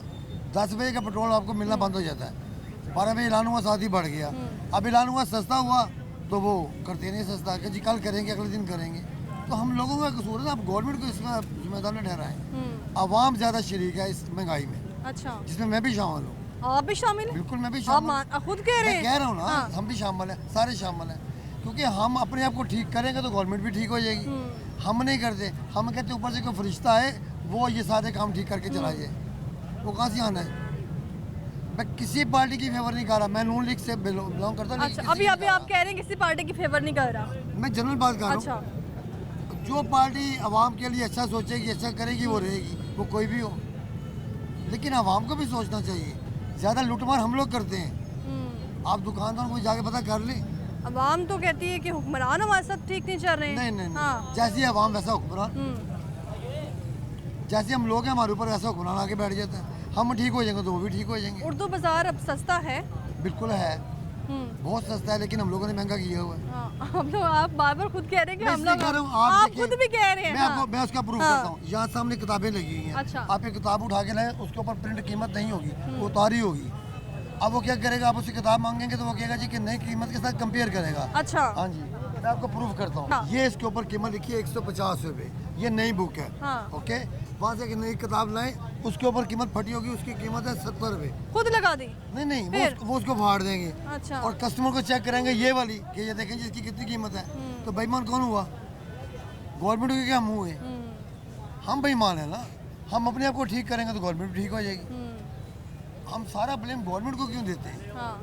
10 बजे का पेट्रोल आपको मिलना बंद हो जाता है। 12 बजे ऐलान हुआ, साथ ही बढ़ गया। अब ऐलान हुआ सस्ता हुआ तो वो करते नहीं सस्ता, कि जी कल करेंगे, अगले दिन करेंगे। तो हम लोगों का कसूर है ना, आप गवर्नमेंट को इसमें जिम्मेदार न ठहराएं। आवाम ज़्यादा शरीक है इस महंगाई में, अच्छा, जिसमें मैं भी शामिल हूँ। आप भी शामिल हैं? बिल्कुल मैं भी आप शामिल खुद कह रहे मैं हैं? कह रहा हूँ ना, हाँ। हम भी शामिल हैं, सारे शामिल हैं। क्योंकि हम अपने आप को ठीक करेंगे तो गवर्नमेंट भी ठीक हो जाएगी। हम नहीं करते, हम कहते ऊपर से कोई फरिश्ता है वो ये सारे काम ठीक करके चला जाए, वो कहाँ से आना है। मैं किसी पार्टी की फेवर नहीं कर रहा, मैं नून लीग से बिलोंग करता हूँ। अच्छा, अभी अभी आप कह रहे हैं किसी पार्टी की फेवर नहीं कर रहा। मैं जनरल बात कर रहा हूँ। अच्छा, जो पार्टी आवाम के लिए अच्छा सोचेगी, अच्छा करेगी, वो रहेगी, वो कोई भी हो। लेकिन आवाम को भी सोचना चाहिए। ज़्यादा लूटमार हम लोग करते हैं। आप दुकानदार को जाके पता कर लें। अवाम तो कहती है कि हुक्मरान हमारे साथ ठीक नहीं चल रहे हैं। नहीं नहीं, नहीं। हाँ। जैसी आवाम वैसा हुक्मरान, हम्म। जैसे हम लोग हैं हमारे ऊपर वैसा हुक्मरान आके बैठ जाता है। हम ठीक हो जाएंगे तो वो भी ठीक हो जाएंगे। उर्दू बाजार अब सस्ता है। बिल्कुल है, बहुत सस्ता है, लेकिन हम लोगों ने महंगा किया हुआ है। हाँ, हम लोग आप बार बार खुद कह रहे हैं कि मैं हम इसलिए लोग कह रहा हूँ, आप देखिए, खुद भी कह रहे हैं। मैं हाँ। आपको मैं उसका प्रूफ हाँ। करता हूँ। यहाँ सामने किताबें लगी हुई हैं। अच्छा। आप एक किताब उठा के लाए, उसके ऊपर प्रिंट कीमत नहीं होगी, वो उतारी होगी। अब वो क्या करेगा, आप उससे किताब मांगेंगे तो वो कहेगा जी कि नई कीमत के साथ कंपेयर करेगा। अच्छा। हाँ जी, मैं आपको प्रूफ करता हूँ। हाँ। ये इसके ऊपर कीमत लिखी है 150 रुपये, ये नई बुक है। हाँ। ओके, वहाँ से एक नई किताब लाए, उसके ऊपर कीमत फटी होगी, उसकी कीमत है 70 रुपये। खुद लगा दी। नहीं नहीं, फिर? वो उसको फाड़ देंगे। अच्छा। और कस्टमर को चेक करेंगे ये वाली कि ये देखें जी इसकी कितनी कीमत है। तो बेईमान कौन हुआ? गवर्नमेंट के क्या मुंह है? हम बेईमान है ना। हम अपने आप को ठीक करेंगे तो गवर्नमेंट भी ठीक हो जाएगी। हम सारा ब्लेम गवर्नमेंट को क्यों देते हैं? हाँ,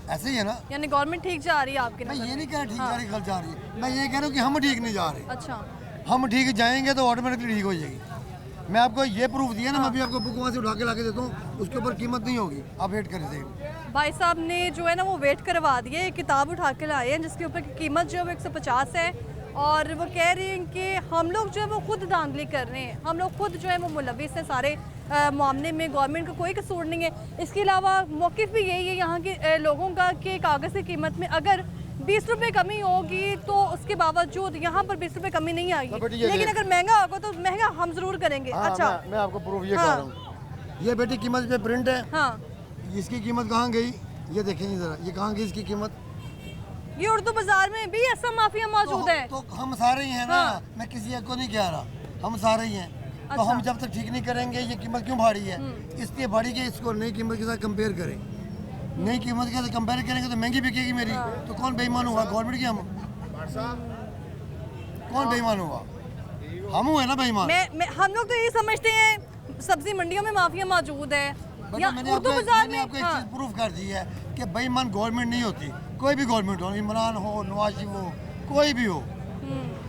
ऐसे ही है ना। यानी गवर्नमेंट ठीक जा रही है आपके मैं नजर ये में? नहीं कह रहा ठीक हाँ। जा रही गलत जा रही है, मैं ये कह रहा हूँ कि हम ठीक नहीं जा रहे। अच्छा, हम ठीक जाएंगे तो ऑटोमेटिकली ठीक हो जाएगी। मैं आपको ये प्रूफ दिया ना, मैं अभी आपको बुक वहाँ से उठा के ला के देता हूँ, उसके ऊपर कीमत नहीं होगी, आप वेट कर लीजिए। भाई साहब ने जो है ना वो वेट करवा दिया, एक किताब उठा के लाए हैं जिसके ऊपर की कीमत जो है वो 150 है। और वो कह रहे हैं कि हम लोग जो है वो खुद धांधली कर रहे हैं, हम लोग खुद जो है वो मुलविस हैं सारे मामले में, गवर्नमेंट का कोई कसूर नहीं है। इसके अलावा मौक़िफ़ भी यही है यहाँ के लोगों का कि कागज़ की कीमत में अगर 20 रुपये कमी होगी तो उसके बावजूद यहाँ पर 20 रुपये कमी नहीं आएगी, लेकिन अगर महंगा होगा तो महंगा हम ज़रूर करेंगे। अच्छा, मैं आपको प्रूफ ये हाँ। कर रहा हूँ। ये बेटी कीमत पे प्रिंट है। हाँ, इसकी कीमत कहाँ गई ये देखेंगे ज़रा, ये कहाँ गई इसकी कीमत? ये उर्दू बाजार में भी ऐसा माफिया मौजूद है। तो हम सारे ही हैं ना। हाँ। मैं किसी एक को नहीं कह रहा, हम सारे ही हैं। तो अच्छा। हम जब तक ठीक नहीं करेंगे ये कीमत क्यों भारी है, इसलिए भारी कि इसको नई कीमत के साथ कंपेयर करें। नई कीमत के साथ कंपेयर करेंगे तो महंगी बिकेगी मेरी। तो कौन बेईमान हुआ? गवर्नमेंट की हम? कौन बेईमान हुआ? हम हुए ना बेईमान। हम लोग तो यही समझते हैं सब्जी मंडियों में माफिया मौजूद है या मैंने उर्दू आपको बाजार में। एक हाँ। चीज़ प्रूफ कर दी है कि बेईमान गवर्नमेंट नहीं होती, कोई भी गवर्नमेंट हो, इमरान हो, नवाज शरीफ हो, कोई भी हो,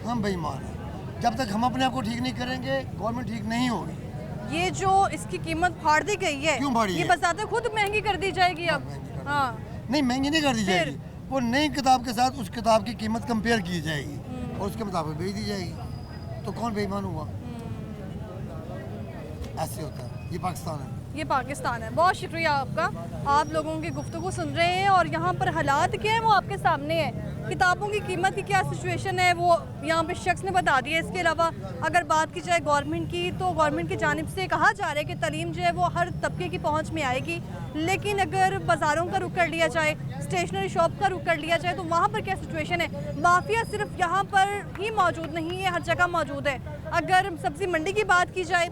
हम बेईमान हैं। जब तक हम अपने आप को ठीक नहीं करेंगे गवर्नमेंट ठीक नहीं होगी। ये जो इसकी कीमत फाड़ दी गई है, क्यों फाड़ी ये है? बजाते खुद महंगी कर दी जाएगी अब। हाँ, नहीं महंगी नहीं कर दी फिर? जाएगी, वो नई किताब के साथ उस किताब की कीमत कंपेयर की जाएगी और उसके मुताबिक बेच दी जाएगी। तो कौन बेईमान हुआ? ऐसे होता है, ये पाकिस्तान है। ये पाकिस्तान है। बहुत शुक्रिया आपका, आप लोगों की गुफ्तगू सुन रहे हैं और यहाँ पर हालात क्या है वो आपके सामने है। किताबों की कीमत की क्या सिचुएशन है वो यहाँ पे शख्स ने बता दिया। इसके अलावा अगर बात की जाए गवर्नमेंट की तो गवर्नमेंट की जानिब से कहा जा रहा है कि तालीम जो है वो हर तबके की पहुँच में आएगी, लेकिन अगर बाज़ारों का रुख कर लिया जाए, स्टेशनरी शॉप का रुख कर लिया जाए तो वहाँ पर क्या सिचुएशन है। माफिया सिर्फ यहाँ पर ही मौजूद नहीं है, हर जगह मौजूद है। अगर सब्ज़ी मंडी की बात की जाए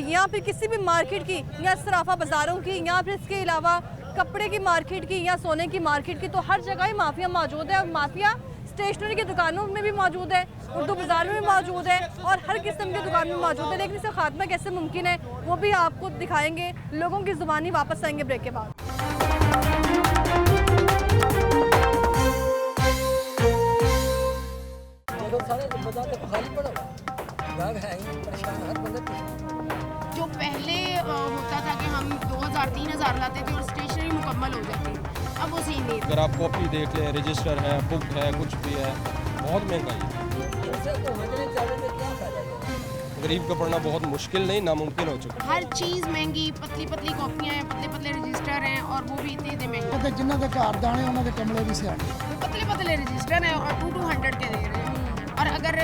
या फिर किसी भी मार्केट की या सराफा बाज़ारों की या फिर इसके अलावा कपड़े की मार्केट की या सोने की मार्केट की, तो हर जगह ही माफिया मौजूद है। और माफिया स्टेशनरी की दुकानों में भी मौजूद है, उर्दू बाज़ार में भी मौजूद है और हर किस्म की दुकान में मौजूद है। लेकिन इसका खात्मा कैसे मुमकिन है वो भी आपको दिखाएंगे लोगों की ज़ुबानी। वापस आएंगे ब्रेक के बाद। देखो सारे बाजार तो खाली पड़ा हुआ, लोग हैं ही परेशान, हर बंदा जो पहले होता था कि हम 2000-3000 लाते थे और स्टेशनरी मुकम्मल हो जाती, अब वो सीन नहीं। अगर आप कॉपी देख लें, रजिस्टर है, बुक है, कुछ भी है, बहुत महंगाई है। इनसे पहुँचने जाने में क्या फायदा है? गरीब का पढ़ना बहुत मुश्किल नहीं, नामुमकिन हो चुका है। हर चीज़ महंगी, पतली पतली कॉपियाँ हैं, पतले पतले रजिस्टर हैं और वो भी इतने महंगे। कहते जिन्हों के घर दाने उन्होंने कमले भी सियाने। वो पतले पतले रजिस्टर हैं और 200 के दे रहे हैं। और अगर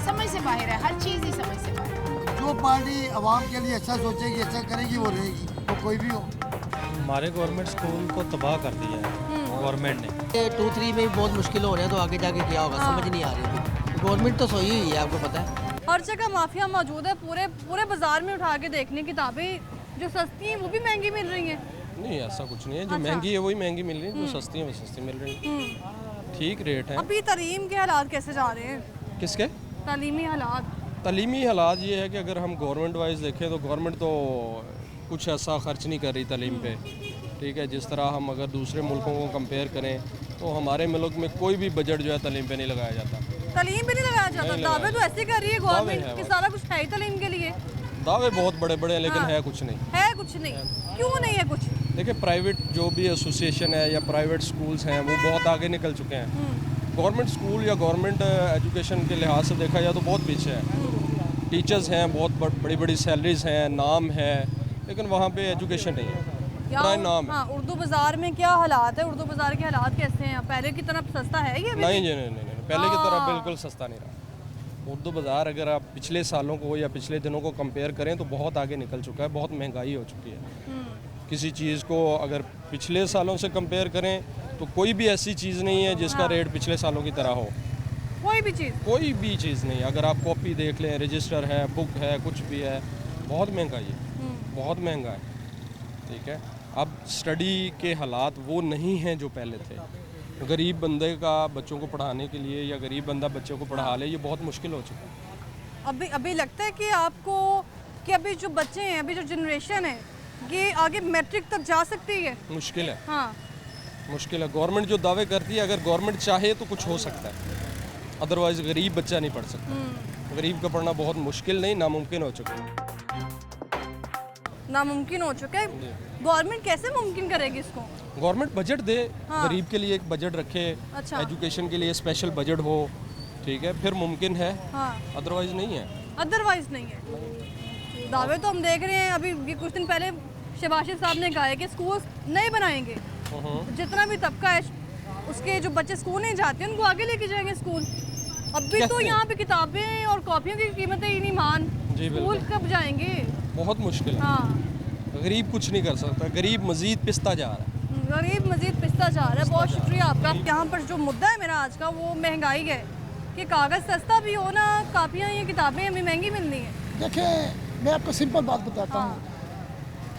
समझ से बाहर है, हर चीज़ ही समझ से बाहर है। जो पार्टी आवाम के लिए अच्छा सोचेगी, अच्छा करेगी, वो रहेगी, वो कोई भी हो। हमारे गवर्नमेंट स्कूल को तबाह कर दिया है गवर्नमेंट ने। 2-3 में भी बहुत मुश्किल हो रहे हैं, तो आगे जाके क्या होगा समझ नहीं आ रही थी। गवर्नमेंट तो सोई हुई है, आपको पता है। हर जगह माफिया मौजूद है। पूरे बाजार में उठा के देखने किताबें जो सस्ती हैं वो भी महंगी मिल रही हैं। नहीं, ऐसा कुछ नहीं है। जो अच्छा। महंगी है वही महंगी मिल रही है, जो सस्ती है वो सस्ती मिल रही है। ठीक रेट है। अभी तालीम के हालात कैसे जा रहे हैं? किसके तालीमी हालात? तालीमी हालात ये है कि अगर हम गवर्नमेंट वाइज देखें तो गवर्नमेंट तो कुछ ऐसा खर्च नहीं कर रही तालीम पे, ठीक है। जिस तरह हम अगर दूसरे मुल्कों को कंपेयर करें तो हमारे मुल्क में कोई भी बजट जो है तालीम पे नहीं लगाया जाता। तालीम पे नहीं लगाया जाता? नहीं दावे लगाया तो ऐसे कर रही है दावे गवर्नमेंट है कि बस। सारा कुछ है ही तालीम के लिए। दावे बहुत बड़े बड़े हैं लेकिन हाँ। है कुछ नहीं। है कुछ नहीं? क्यों नहीं है कुछ? देखिए, प्राइवेट जो भी एसोसिएशन है या प्राइवेट स्कूल्स हैं वो बहुत आगे निकल चुके हैं। गवर्नमेंट स्कूल या गवर्नमेंट एजुकेशन के लिहाज से देखा जाए तो बहुत पीछे है। टीचर्स हैं, बहुत बड़ी बड़ी सैलरीज हैं, नाम है, लेकिन वहाँ पे एजुकेशन नहीं है। बड़ा नाम है। हाँ, उर्दू बाजार में क्या हालात है? उर्दू बाजार के हालात कैसे हैं? पहले की तरह सस्ता है ये? नहीं जी, नहीं, पहले की तरह बिल्कुल सस्ता नहीं रहा। उर्दू बाज़ार अगर आप पिछले सालों को या पिछले दिनों को कंपेयर करें तो बहुत आगे निकल चुका है, बहुत महंगाई हो चुकी है। किसी चीज़ को अगर पिछले सालों से कंपेयर करें तो कोई भी ऐसी चीज़ नहीं है जिसका रेट पिछले सालों की तरह हो। कोई भी चीज़? कोई भी चीज़ नहीं। अगर आप कॉपी देख लें, रजिस्टर है, बुक है, कुछ भी है, बहुत महंगाई है, बहुत महंगा है, ठीक है। अब स्टडी के हालात वो नहीं हैं जो पहले थे। गरीब बंदे का बच्चों को पढ़ाने के लिए या गरीब बंदा बच्चों को पढ़ा ले, ये बहुत मुश्किल हो चुका है। अभी लगता है कि आपको कि अभी जो बच्चे हैं, अभी जो जनरेशन है, ये आगे मैट्रिक तक जा सकती है? मुश्किल है, हाँ। मुश्किल है। गवर्नमेंट जो दावे करती है, अगर गवर्नमेंट चाहे तो कुछ हो सकता है, अदरवाइज गरीब बच्चा नहीं पढ़ सकता। गरीब का पढ़ना बहुत मुश्किल नहीं, नामुमकिन हो चुका है। नामुमकिन हो चुका है। गवर्नमेंट कैसे मुमकिन करेगी इसको? गवर्नमेंट बजट दे, हाँ। गरीब के लिए एक बजट रखे, अच्छा। एजुकेशन के लिए स्पेशल बजट हो, ठीक है, फिर मुमकिन है, हाँ। अदरवाइज नहीं है। अदरवाइज नहीं है। दावे तो हम देख रहे हैं। अभी ये कुछ दिन पहले शहबाज साहब ने कहा है कि स्कूल नहीं बनाएंगे, जितना भी तबका है उसके जो बच्चे स्कूल नहीं जाते उनको आगे लेके जाएंगे स्कूल। अभी तो यहाँ पे किताबें और कॉपियों की कीमतें ही नहीं मान, जी, स्कूल बिल्कुल। कब जाएंगे? बहुत मुश्किल है। हाँ, गरीब कुछ नहीं कर सकता, गरीब मजीद पिसता जा रहा है। गरीब मजीद पिसता जा रहा है। बहुत शुक्रिया आपका। यहाँ पर जो मुद्दा है मेरा आज का वो महंगाई है कि कागज़ सस्ता भी हो ना, कापियाँ या किताबें हमें महंगी मिलनी है। देखिए मैं आपको सिंपल बात बताता हूँ।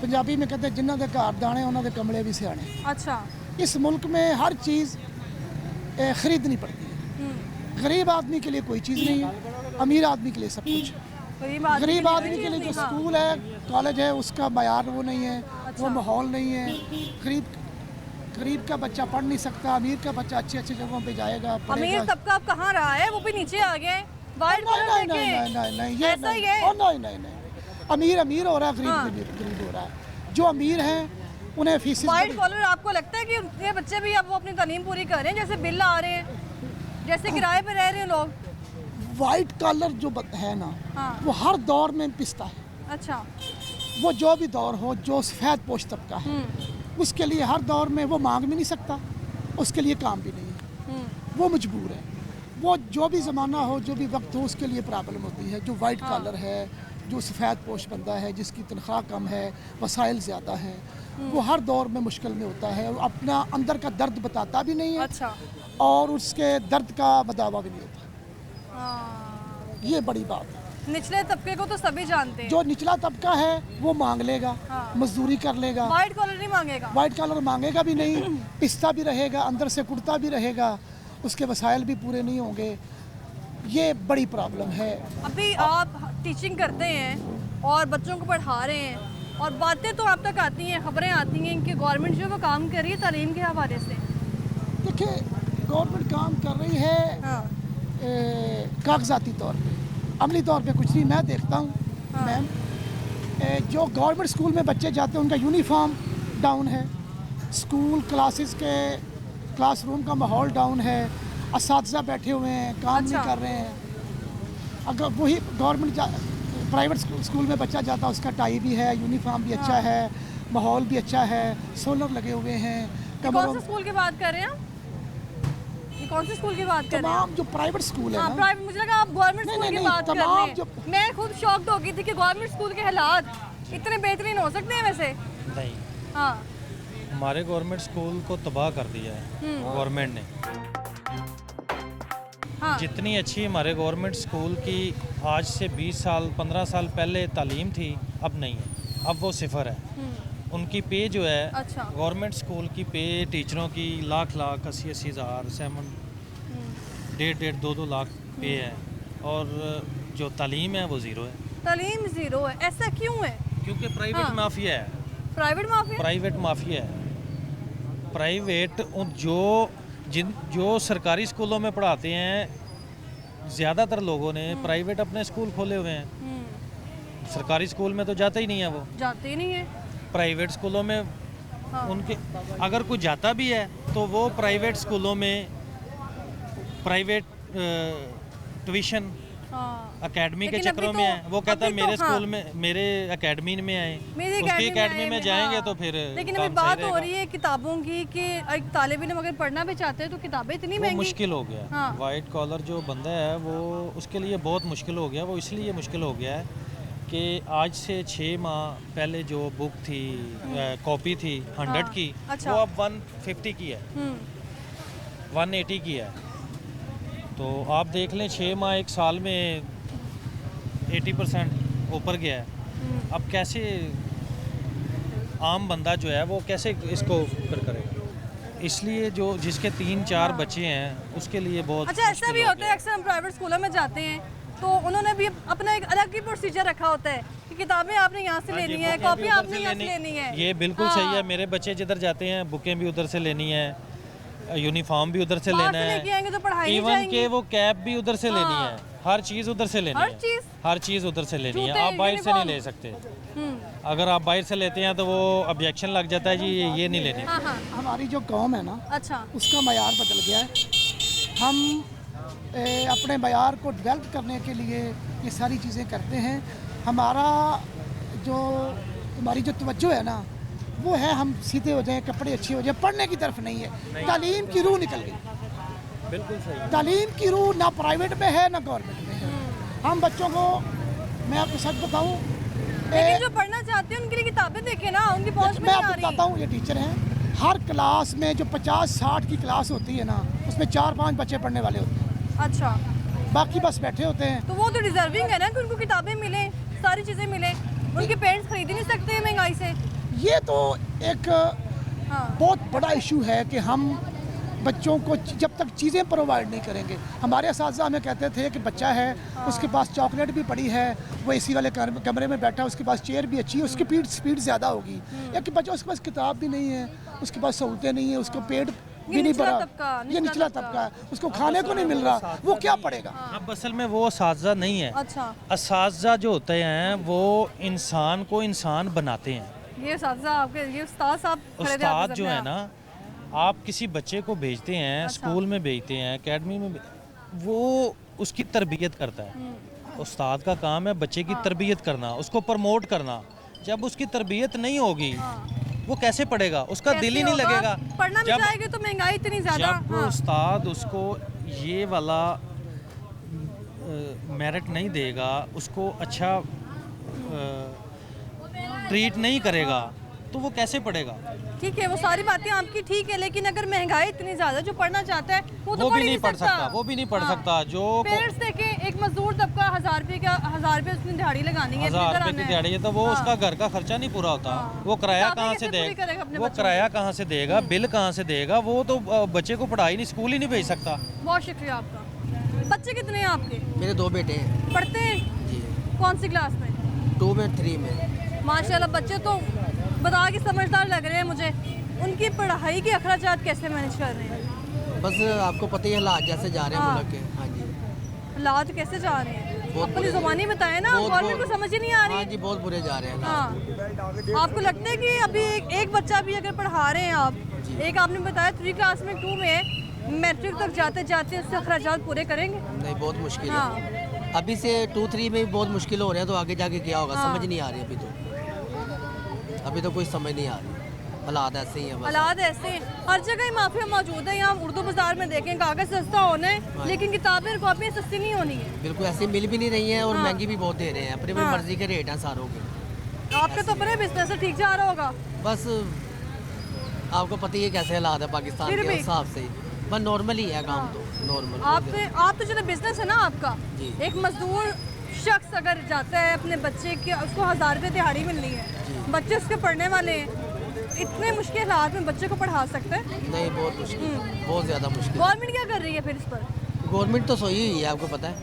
पंजाबी में कहते हैं जिन्हों के घर दाने उन्होंने कमले भी सियाने। अच्छा। इस मुल्क में हर चीज़ खरीदनी पड़ती है। गरीब आदमी के लिए कोई चीज़ नहीं है, अमीर आदमी के लिए सब कुछ। गरीब आदमी के लिए जो स्कूल है, कॉलेज है, उसका मयार वो नहीं है, वो माहौल नहीं है। गरीब का बच्चा पढ़ नहीं सकता, अमीर का बच्चा अच्छी अच्छी जगहों पे जाएगा, अमीर तबका अब कहाँ रहा है? वो भी नीचे आ गया है। वाइट कलर देखे नहीं, ऐसा ही है। नहीं, अमीर हो रहा है, गरीब हो रहा है। जो अमीर हैं उन्हें फीस। वाइट कॉलर आपको लगता है कि ये बच्चे भी अब वो अपनी तालीम पूरी कर रहे हैं? जैसे बिल आ रहे हैं, जैसे किराए पे रह रहे हैं लोग। वाइट कॉलर जो है ना, हाँ। वो हर दौर में पिसता है। अच्छा। वो जो भी दौर हो, जो सफ़ेद पोश तबका है, उसके लिए हर दौर में वो मांग भी नहीं सकता, उसके लिए काम भी नहीं है, वो मजबूर है। वो जो भी ज़माना हो, जो भी वक्त हो, उसके लिए प्रॉब्लम होती है। जो वाइट कॉलर है, जो सफ़ेद पोश बंदा है, जिसकी तनख्वाह कम है, वसाइल ज़्यादा है, वो हर दौर में मुश्किल में होता है। वो अपना अंदर का दर्द बताता भी नहीं है। अच्छा। और उसके दर्द का बदावा भी नहीं होता। हाँ। ये बड़ी बात है। निचले तबके को तो सभी जानते हैं। जो निचला तबका है वो मांग लेगा, हाँ। मजदूरी कर लेगा, वाइट कॉलर नहीं मांगेगा। वाइट कॉलर मांगेगा भी नहीं, पिसता भी रहेगा, अंदर से कुड़ता भी रहेगा, उसके वसाइल भी पूरे नहीं होंगे। ये बड़ी प्रॉब्लम है। अभी आप टीचिंग करते हैं और बच्चों को पढ़ा रहे हैं और बातें तो आप तक आती हैं, खबरें आती हैं कि गवर्नमेंट जो है वो काम कर रही है तालीम के हवाले से। देखिए गवर्नमेंट काम कर रही है हाँ। कागजाती तौर पे, अमली तौर पे कुछ नहीं। मैं देखता हूँ हाँ। मैम, जो गवर्नमेंट स्कूल में बच्चे जाते हैं उनका यूनिफॉर्म डाउन है, स्कूल क्लासेस के क्लासरूम का माहौल डाउन है, असातिज़ा बैठे हुए हैं, काम अच्छा। नहीं कर रहे हैं। अगर वही गवर्नमेंट प्राइवेट स्कूल में बच्चा जाता है, उसका टाई भी है, यूनिफॉर्म भी अच्छा है, माहौल भी अच्छा है, सोलर लगे हुए हैं, ये कौन से स्कूल की बात कर रहे हैं आप? ये कौन से स्कूल की बात कर रहे हैं? तमाम जो प्राइवेट स्कूल है हाँ, ना, प्राइवेट, मुझे लगा आप गवर्नमेंट नहीं, स्कूल की नहीं, बात कर तमाम रहे हैं। मैं खुद शॉक्ड हो गई थी कि गवर्नमेंट स्कूल के हालात इतने बेहतरीन हो सकते हैं वैसे। नहीं, हाँ। हमारे गवर्नमेंट स्कूल को तबाह कर दिया है गवर्नमेंट ने। हाँ। जितनी अच्छी हमारे गवर्नमेंट स्कूल की आज से 20 साल 15 साल पहले तालीम थी, अब नहीं है, अब वो सिफर है। उनकी पे जो है, अच्छा। गवर्नमेंट स्कूल की पे टीचरों की लाख 80-80 हज़ार, 1.5-2 लाख पे है, और जो तालीम है वो ज़ीरो है। तालीम ज़ीरो है, ऐसा क्यों है? क्योंकि प्राइवेट हाँ। माफिया है। Private mafia? प्राइवेट माफिया है। प्राइवेट जो सरकारी स्कूलों में पढ़ाते हैं, ज़्यादातर लोगों ने प्राइवेट अपने स्कूल खोले हुए हैं। सरकारी स्कूल में तो जाता ही नहीं है, वो जाते ही नहीं है। प्राइवेट स्कूलों में हाँ। उनके अगर कोई जाता भी है तो वो प्राइवेट स्कूलों में प्राइवेट ट्यूशन हाँ। एकेडमी के लेकिन चक्रों अभी में तो- है। वो कहता है अभी तो मेरे हाँ। स्कूल में, मेरे एकेडमी में आए, मेरी उसकी एकेडमी आए में हैं, जाएंगे हाँ। तो फिर लेकिन काम अभी सही बात हो रहेगा। रही है किताबों की कि एक तालिब इल्म अगर पढ़ना भी चाहते हैं तो किताबें इतनी वो महंगी। मुश्किल हो गया। हाँ। वाइट कॉलर जो बंदा है वो, उसके लिए बहुत मुश्किल हो गया। वो इसलिए मुश्किल हो गया है कि आज से 6 माह पहले जो बुक थी, कॉपी थी 100 हाँ। की, अच्छा। वो अब 150 की है, 180 की है। तो आप देख लें 6 माह 1 साल में 80% ऊपर गया है। अब कैसे आम बंदा जो है वो कैसे इसको फिर करेगा? इसलिए जो जिसके 3-4 बच्चे हैं उसके लिए बहुत अच्छा, ऐसा मुश्किल भी हो होता है, गया। अक्सर हम प्राइवेट स्कूलों में जाते हैं तो उन्होंने भी अपना एक अलग ही प्रोसीजर रखा होता है कि किताबें आपने यहाँ से हाँ जी, लेनी है, बुकें भी कॉपी उधर आपने से यहाँ से लेनी है। ये बिल्कुल हाँ। सही है। मेरे बच्चे जिधर जाते हैं बुकें भी उधर से लेनी है, यूनिफॉर्म भी उधर से बाहर लेना से लेके आएंगे तो पढ़ाई है, नहीं इवन जाएंगी। के वो कैप भी उधर से लेनी हाँ। है, हर चीज़ उधर से लेनी हर है, चीज़? हर चीज़ उधर से लेनी है। जूते, आप बाहर से नहीं यूनिफॉर्म? ले सकते। अगर आप बाहर से लेते हैं तो वो ऑब्जेक्शन लग जाता है जी, ये नहीं लेनी। हाँ हाँ। हमारी जो कौम है ना, अच्छा। उसका मयार बदल गया है। हम अपने मयार को डेवलप करने के लिए ये सारी चीज़ें करते हैं। हमारी जो तवज्जो है ना, वो है हम सीधे हो जाएं, कपड़े अच्छे हो जाएं, पढ़ने की तरफ नहीं है। तालीम की रूह निकल गई। बिल्कुल सही। तालीम की रूह ना प्राइवेट में है ना गवर्नमेंट में है। हम बच्चों को, मैं आपको सच बताऊं, लेकिन जो पढ़ना चाहते हैं उनके लिए किताबें देखें ना, उनकी पहुंच में मैं नहीं आ आपको रही। बताता हूँ, ये टीचर हैं, हर क्लास में जो 50-60 की क्लास होती है ना, उसमें 4-5 बच्चे पढ़ने वाले होते हैं, अच्छा। बाकी बस बैठे होते हैं। तो वो तो डिजर्विंग है ना कि उनको किताबें मिले, सारी चीज़ें मिले। उनके पेरेंट्स खरीद ही नहीं सकते हैं महंगाई से। ये तो एक हाँ। बहुत बड़ा इशू है कि हम बच्चों को जब तक चीज़ें प्रोवाइड नहीं करेंगे। हमारे असातिज़ा हमें कहते थे कि बच्चा है, उसके पास चॉकलेट भी पड़ी है, वो एसी वाले कमरे में बैठा है, उसके पास चेयर भी अच्छी है, उसकी स्पीड ज़्यादा होगी। या कि बच्चा, उसके पास किताब भी नहीं है, उसके पास सहूलतें नहीं है, उसको पेट भी नहीं भरा, ये निचला तबका है, उसको खाने को नहीं मिल रहा, वो क्या पढ़ेगा? अब असल में वो असातिज़ा नहीं है। अच्छा। असातिज़ा जो होते हैं वो इंसान को इंसान बनाते हैं। ये असातिज़ा आपके, ये उस्ताद साहब खड़े थे आपके उस्ताद जो सामने। है ना, आप किसी बच्चे को भेजते हैं, अच्छा। स्कूल में भेजते हैं, एकेडमी में, वो उसकी तरबियत करता है। उस्ताद का काम है बच्चे की तरबियत करना, उसको प्रमोट करना। जब उसकी तरबियत नहीं होगी वो कैसे पढ़ेगा? उसका दिल ही नहीं कैसे होगा? लगेगा। पढ़ना भी जाएगा तो महंगाई इतनी ज़्यादा। जब हाँ। उस्ताद उसको ये वाला मेरिट नहीं देगा, उसको अच्छा ट्रीट नहीं करेगा, तो वो कैसे पढ़ेगा? ठीक है, वो सारी बातें आपकी ठीक है, लेकिन अगर महंगाई इतनी ज्यादा, जो पढ़ना चाहता है वो तो वो पढ़ भी ही नहीं पढ़ सकता, वो भी नहीं पढ़ हाँ। सकता। जो पेरेंट्स देखें, एक मजदूर तबका 1000 रुपये उसने दिहाड़ी लगानी है, 1000 इधर रुपए की आना है। दिहाड़ी है तो वो हाँ। उसका घर का खर्चा नहीं पूरा होता। हाँ। वो किराया किताबें कहाँ कैसे से पूरी करेगा अपने देगा? वो बच्चों किराया कहाँ से देगा? बिल कहाँ से देगा? वो तो बच्चे को पढ़ाई नहीं, स्कूल ही नहीं भेज सकता। बहुत शुक्रिया आपका। बच्चे कितने हैं आपके? मेरे 2 बेटे हैं पढ़ते हैं? जी, कौन सी क्लास में? 2 में 3 में। माशाल्लाह, बच्चे तो बता के समझदार लग रहे हैं मुझे। उनकी पढ़ाई के अखराजात कैसे मैनेज कर रहे हैं? बस आपको पता ही है हालात जैसे जा रहे हैं हाँ। मुल्क के। हाँ जी, हालात कैसे जा रहे हैं? बहुत अपनी बुरे जुबानी बताए ना, बहुत- गवर्नमेंट को समझ ही नहीं आ रही हाँ है। जी, बहुत बुरे जा रहे हैं हालात। हाँ, आपको लगता है कि अभी एक बच्चा भी अगर पढ़ा रहे हैं आप, एक आपने बताया 3 क्लास में 2 में, मैट्रिक तक जाते जाते उससे अखराजात पूरे करेंगे? नहीं, बहुत मुश्किल हाँ। है। अभी से 2-3 में भी बहुत मुश्किल हो रहे हैं, तो आगे जाके क्या होगा हाँ। समझ नहीं आ रही अभी तो कोई समझ नहीं आ रही। हालात ऐसे ही हैं बस। हालात ऐसे हैं, हर जगह ही माफिया मौजूद है। यहाँ उर्दू बाजार में देखें, कागज सस्ता होना है, लेकिन किताबें और कॉपियाँ सस्ती नहीं होनी है। बिल्कुल ऐसे मिल भी नहीं रही हैं और हाँ। महंगी भी बहुत दे रहे हैं। अपनी हाँ। मर्जी के रेट हैं सारों के। आपका तो अपने बिजनेस ठीक जा रहा होगा। बस आपको पता ही है कैसे हालात है पाकिस्तान फिर के भी। हिसाब से। बस नॉर्मल ही है काम तो, नॉर्मल। आप तो चलो बिजनेस है ना आपका, जी। एक मजदूर शख्स अगर जाता है अपने बच्चे के, उसको 1000 रुपये दिहाड़ी मिलनी है, बच्चे उसके पढ़ने वाले हैं, इतने मुश्किल हालात में बच्चे को पढ़ा सकते हैं? नहीं, बहुत मुश्किल, बहुत ज़्यादा मुश्किल। गवर्नमेंट क्या कर रही है फिर इस पर? गवर्नमेंट तो सोई हुई है, आपको पता है।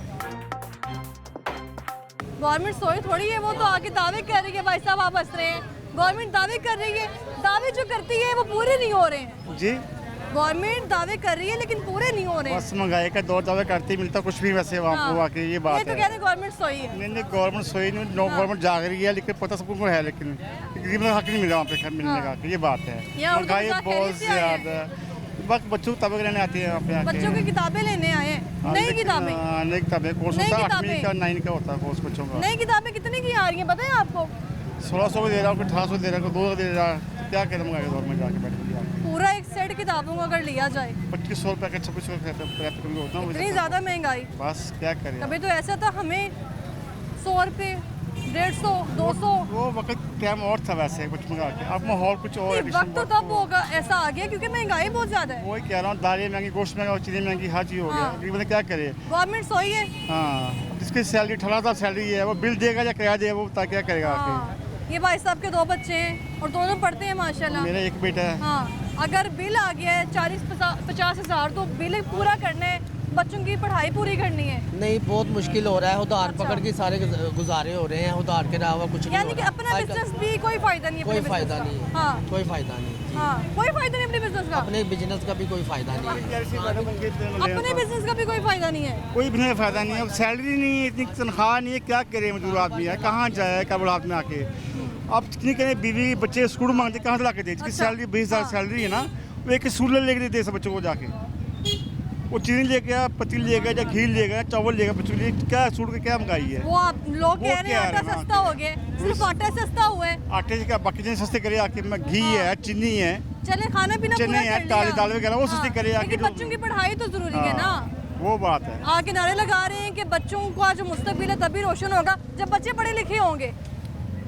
गवर्नमेंट सोई थोड़ी है, वो तो आके दावे कर रही है। भाई साहब आप हंस रहे हैं, गवर्नमेंट दावे कर रही है, दावे जो करती है वो पूरे नहीं हो रहे हैं जी। गवर्नमेंट दावे कर रही है लेकिन पूरे नहीं हो रहे हैं। बस महंगाई का दौर दावे करती मिलता कुछ भी वैसे वहाँ हाँ। को आके ये बात ये तो है। कहते हैं गवर्नमेंट सोई है। नहीं, गवर्नमेंट सोई नहीं, नो गवर्नमेंट जाग रही है, लेकिन पता सबको है, लेकिन गरीब हक नहीं मिला वहाँ पे मिलने का, ये बात है। यहाँ उर्दू महंगाई बाजार बहुत खैरियत से आए हैं। ज़्यादा। बस बच्चों को किताबें लेने आती है यहाँ पे आके। बच्चों की किताबें लेने आए हैं, हाँ, नई लेकिन, किताबें। हाँ, नई किताबें कोर्स नई होता है किताबें। 8वीं का 9 का होता है कोर्स बच्चों का। नई किताबें कितने की आ रही हैं पता है आपको? 1600 को दे रहा हूँ, 1800 दे रहा हूँ, 2 दे रहा है। क्या करें महंगाई के दौर में जाके बैठ गया। पूरा एक सेट किताबों को अगर लिया जाए 2500 रुपये का 2600 रुपये होता है। इतनी ज़्यादा महंगाई। बस क्या करें। कभी तो ऐसा था हमें 100 रुपये, 150, 200। वो वक्त टाइम और था वैसे कुछ मंगा के, अब माहौल कुछ और है। वक्त तो तब होगा ऐसा आ गया क्योंकि महंगाई बहुत ज़्यादा है। वही कह रहा हूँ, दालें महंगी, गोश्त महंगा और चीज़ें महंगी, हर चीज़ हो गया। हाँ। गरीब ने क्या करे। गवर्नमेंट सोई है। हाँ, जिसकी सैलरी 18,000 सैलरी है, वो बिल देगा या किराया देगा, वो बता क्या करेगा आके। हाँ। ये भाई साहब के 2 बच्चे हैं और दोनों पढ़ते हैं माशाल्लाह। मेरा एक बेटा है। हाँ, अगर बिल आ गया है 40-50 हज़ार, तो बिल पूरा करना है, बच्चों की पढ़ाई पूरी करनी है। नहीं, बहुत मुश्किल हो रहा है। उधार अच्छा। पकड़ के सारे गुजारे हो रहे हैं, उधार के अलावा कुछ नहीं यानी हो कि रहा। अपना आजकल बिजनेस भी कोई फायदा नहीं है। कोई अपने फायदा business नहीं का। है। हाँ कोई फायदा नहीं जी। हाँ, कोई फायदा नहीं अपने बिजनेस का। अपने बिजनेस का भी कोई फायदा नहीं है। अपने बिजनेस का भी कोई फायदा नहीं है। कोई भी फायदा नहीं है। अब सैलरी नहीं है, इतनी तनख्वाह नहीं है, क्या करे मजदूर आदमी है, कहाँ जाए क्या बुढ़ा आदमी आके। अब कितनी करें, बीवी बच्चे स्कूल मांगते, कहाँ से ला के दे। जिसकी अच्छा। सैलरी 20,000 सैलरी है ना, वो एक स्कूल लेके दे सब बच्चों को जाके। वो चीनी ले गया, पतीली ले गया, या घी ले गया, चावल ले गया बच्चों के लिए, क्या सूट के क्या मंगाई है। वो आप लोग कह रहे हैं आटा हाँ। सस्ता हो गया, सिर्फ आटा सस्ता हुआ है। आटे से क्या, बाकी चीजें सस्ते करे आके, घी है, चीनी है, चले खाना पीना चने पूरा हैं, कर दाल लिया। दाल वगैरह वो सस्ती करे आके। लेकिन बच्चों की पढ़ाई तो जरूरी है ना। वो बात है। आके नारे लगा रहे हैं कि बच्चों का जो मुस्तकबिल है तभी रोशन होगा जब बच्चे पढ़े लिखे होंगे।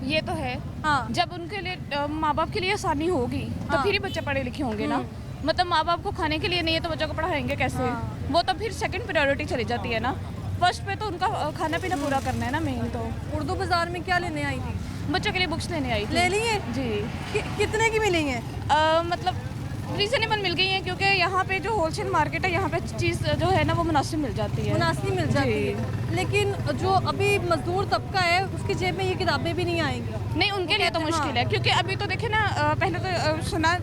ये तो है। हाँ। जब उनके लिए माँ बाप के लिए आसानी होगी तो हाँ। फिर ही बच्चे पढ़े लिखे होंगे ना। मतलब माँ बाप को खाने के लिए नहीं है तो बच्चों को पढ़ाएंगे कैसे? हाँ। वो तो फिर सेकंड प्रायोरिटी चली जाती है ना। फर्स्ट पे तो उनका खाना पीना पूरा करना है ना मेन तो। उर्दू बाजार में क्या लेने आई थी? बच्चों के लिए बुक्स लेने आई थी। ले ली है? जी। कितने की मिली है? मतलब रीजनेबल मिल गई है क्योंकि यहाँ पे जो होलसेल मार्केट है यहाँ पे चीज़ जो है ना वो मुनासिब मिल जाती है। मुनासिब मिल जाती है। लेकिन जो अभी मजदूर तबका है उसकी जेब में ये किताबें भी नहीं आएंगी। नहीं, उनके लिए तो मुश्किल है क्योंकि अभी तो देखे ना, पहले तो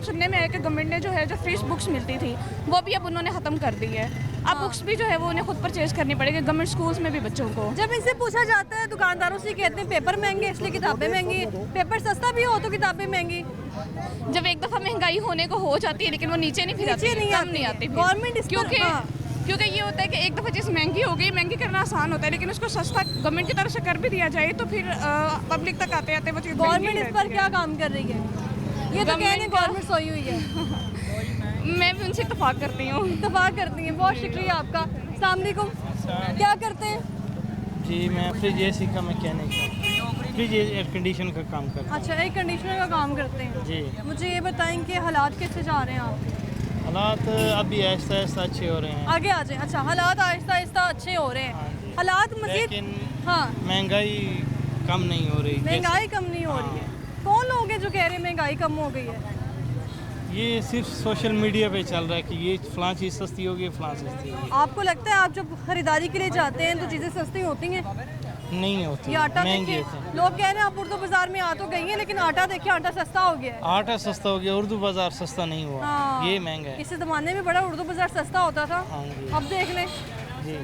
सुनने में आया कि गवर्नमेंट ने जो है जो फ्री बुक्स मिलती थी वो भी अब उन्होंने ख़त्म कर दी है। अब बुक्स भी जो है वो उन्हें खुद परचेज करनी पड़ेगी गवर्नमेंट स्कूल्स में भी बच्चों को। जब इनसे पूछा जाता है दुकानदारों से, कहते हैं पेपर महंगे इसलिए किताबें महंगी। पेपर सस्ता भी हो तो किताबें महंगी। जब एक दफ़ा महंगाई होने को हो जाती है लेकिन वो नीचे नहीं फिर नीचे आती, नहीं कम आती नहीं है। आती फिर। गवर्नमेंट इस पर- क्योंकि हाँ। क्योंकि ये होता है कि एक दफ़ा चीज़ महंगी हो गई, महंगी करना आसान होता है लेकिन उसको सस्ता गवर्नमेंट की तरफ से कर भी दिया जाए तो फिर पब्लिक तक आते आते वो चीज़ गवर्नमेंट इस पर क्या काम कर रही है? ये तो कह रहे हैं गवर्नमेंट सोई हुई है। मैं भी उनसे इत्तेफाक करती हूँ। इत्तेफाक करती हैं। बहुत शुक्रिया आपका। अस्सलाम वालेकुम। क्या करते हैं? जी मैं फ्रिज एसी का मैकेनिक हूँ। फ्रिज एयर कंडीशन का काम करते अच्छा, एयर कंडीशनर का काम करते हैं। जी। मुझे ये बताएं कि हालात कैसे जा रहे हैं आप? हालात अभी आहिस्ता आहिस्ता अच्छे हो रहे हैं, आगे आ जाए। अच्छा, हालात आहिस्ता आहिस्ता अच्छे हो रहे हैं। हालात मजीद, लेकिन हाँ, महंगाई कम नहीं हो रही। महंगाई कम नहीं हो रही है। कौन लोग हैं जो कह रहे हैं महंगाई कम हो गई है? ये सिर्फ सोशल मीडिया पे चल रहा है कि ये फलां चीज़ सस्ती होगी, फलां सस्ती होगी। आपको लगता है आप जब खरीदारी के लिए जाते हैं तो चीज़ें सस्ती होती हैं? नहीं होती, ये आटा महंगी देखिए, होती है। लोग कह रहे हैं आप उर्दू बाजार में आ तो गई हैं लेकिन आटा देखिए, आटा सस्ता हो गया है। आटा सस्ता हो गया, उर्दू बाजार सस्ता नहीं हुआ। हाँ। ये महंगा है। इस ज़माने में बड़ा उर्दू बाजार सस्ता होता था। हाँ जी। अब देख लें। जी,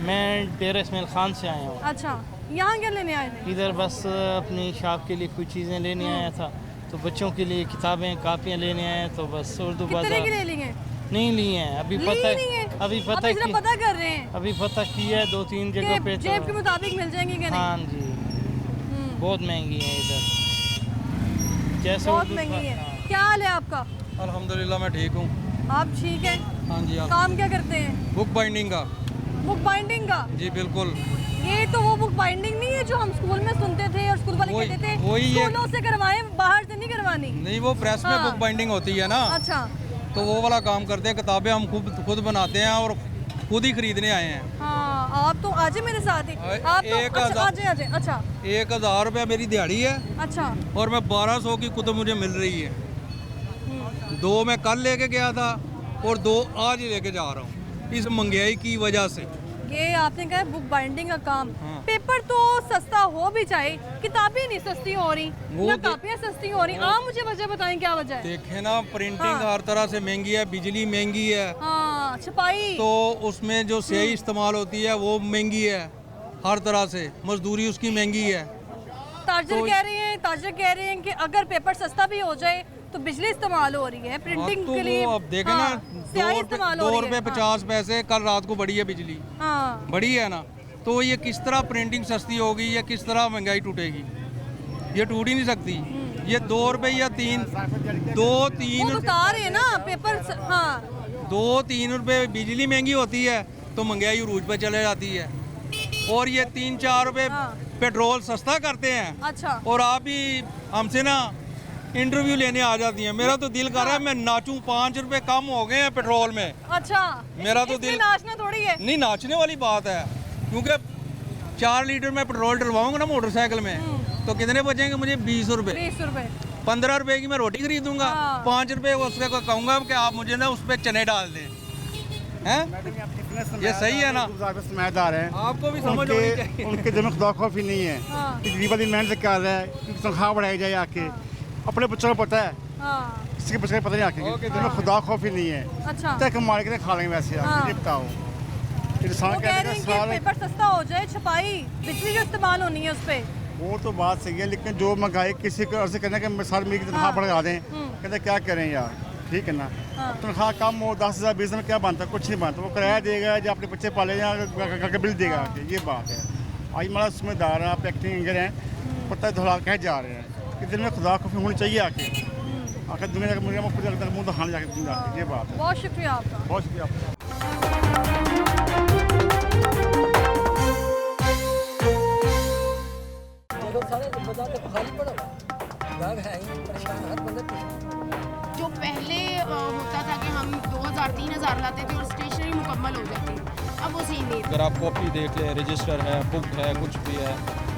मैं डेरा इस्माइल खान से आया हूँ। अच्छा, यहाँ क्या लेने आए थे? इधर बस अपनी शॉप के लिए कुछ चीज़ें लेने आया था, तो बच्चों के लिए किताबें कापियाँ लेने आए, तो बस उर्दू कितने की बाजार ले ली हैं? नहीं ली हैं अभी। ली पता नहीं है? अभी अब पता इसलिए पता कर रहे हैं अभी पता किया है 2-3 जगह पे। जेब के मुताबिक मिल जाएंगी कि नहीं? हाँ जी, बहुत महंगी है इधर, जैसे बहुत उर्दू महंगी है। हाँ। क्या हाल है आपका? अल्हम्दुलिल्लाह मैं ठीक हूँ। आप ठीक हैं? हाँ जी, आप काम क्या करते हैं? बुक बाइंडिंग का। बुक बाइंडिंग का? जी बिल्कुल। ये तो वो बुक बाइंडिंग नहीं है जो हम स्कूल में सुनते थे और स्कूल वाले वही- कहते थे वही ये- स्कूलों से करवाएं, बाहर से नहीं करवानी। नहीं, वो प्रेस में हाँ। बुक बाइंडिंग होती है ना, अच्छा, तो वो वाला काम करते हैं। किताबें हम खुद बनाते हैं और खुद ही खरीदने आए हैं। हाँ, आप तो आज मेरे साथ ही। आप तो एक अच्छा, हज़ार- आजे आजे। अच्छा 1000 रुपया मेरी दिहाड़ी है अच्छा। और मैं 1200 की कुतुब मुझे मिल रही है। 2 मैं कल लेके गया था और 2 आज लेके जा रहा हूँ, इस महंगाई की वजह से। ये आपने कहा बुक बाइंडिंग का काम। हाँ। पेपर तो सस्ता हो भी जाए, किताबें नहीं सस्ती हो रही, वो ना दे- कापियाँ सस्ती हो रही। आप मुझे वजह बताएं क्या वजह है? देखे ना, प्रिंटिंग हाँ। हर तरह से महंगी है, बिजली महंगी है, हाँ, छपाई। तो उसमें जो स्याही इस्तेमाल होती है वो महंगी है हर तरह से, मजदूरी उसकी महंगी है। ताजर कह रहे हैं कि अगर पेपर सस्ता भी हो जाए तो बिजली इस्तेमाल हो रही है प्रिंटिंग तो के लिए। वो अब देखे हाँ, ना, स्याही इस्तेमाल हो रही है। 2 रुपये 50 पैसे कल रात को बढ़ी है बिजली, हाँ, बढ़ी है ना, तो ये किस तरह प्रिंटिंग सस्ती होगी या किस तरह महंगाई टूटेगी? ये टूट ही नहीं सकती। ये 2 रुपये या 3 वो तो तार है ना पेपर। हाँ, 2-3 रुपये बिजली महंगी होती है तो महंगाई उरूज पे चले जाती है, और ये 3-4 रुपये हाँ। पेट्रोल सस्ता करते हैं। अच्छा। और आप भी हमसे ना इंटरव्यू लेने आ जाती हैं। मेरा तो दिल कर रहा है मैं नाचूं, 5 रुपए कम हो गए हैं पेट्रोल में। अच्छा, मेरा तो इसमें दिल- नाचना थोड़ी है। नहीं, नाचने वाली बात है, क्योंकि 4 लीटर में पेट्रोल डलवाऊंगा ना मोटरसाइकिल में तो कितने बचेंगे मुझे? 20 रुपए। 20 रुपए। 15 रुपए की मैं रोटी खरीदूंगा, हाँ। 5 रुपए उसके को कहूँगा कि आप मुझे ना उस पर चने डाल दें। हैं? ये सही है ना? समझदार है, आपको भी समझ होनी चाहिए। उनके दिल में खुदा खौफी नहीं है हाँ। कि गरीब आदमी मेहनत कर रहा है कि तनख्वाह बढ़ाई जाए आके। अपने बच्चों को पता है, हाँ, किसी के बच्चे को पता नहीं आके ओके, दिल में खुदा खौफी नहीं है। अच्छा। तक मार के खा लेंगे वैसे हाँ। आप, ये बताओ। इंसान वो कह कहते रहे हैं हैं कि सारे, पेपर सस्ता हो जाए, छपाई बिजली जो इस्तेमाल होनी है उस पे। वो तो बात सही है, लेकिन जो महंगाई किसी को अर्ज करना कि सारी मेरी तनख्वाह हाँ। बढ़ा दें, कहते क्या करें यार, ठीक है ना। हाँ। तनख्वाह कम हो 10,000 20,000 में क्या बनता है? कुछ नहीं बनता। वो किराया देगा या अपने बच्चे पाले या घर का बिल देगा आके, ये बात है। आज हमारा समझदार है, आप एक्टिंग इंगर हैं, पता है धुला कह जा रहे हैं कि दिल में खुदा खौफ होनी चाहिए आके दुनिया का मुँह तो हान जाके ये बात है। बहुत शुक्रिया आपका। बहुत शुक्रिया आपका। देखो सारे बाजार तो खाली पड़ा हुआ है। गाहक है ही परेशान, हर बंदा परेशान। जो पहले होता था कि हम 2000-3000 लाते थे और स्टेशनरी मुकम्मल हो जाती थी, अब वो सीन नहीं। अगर आप कॉपी देख लें, रजिस्टर है, बुक है, कुछ भी है,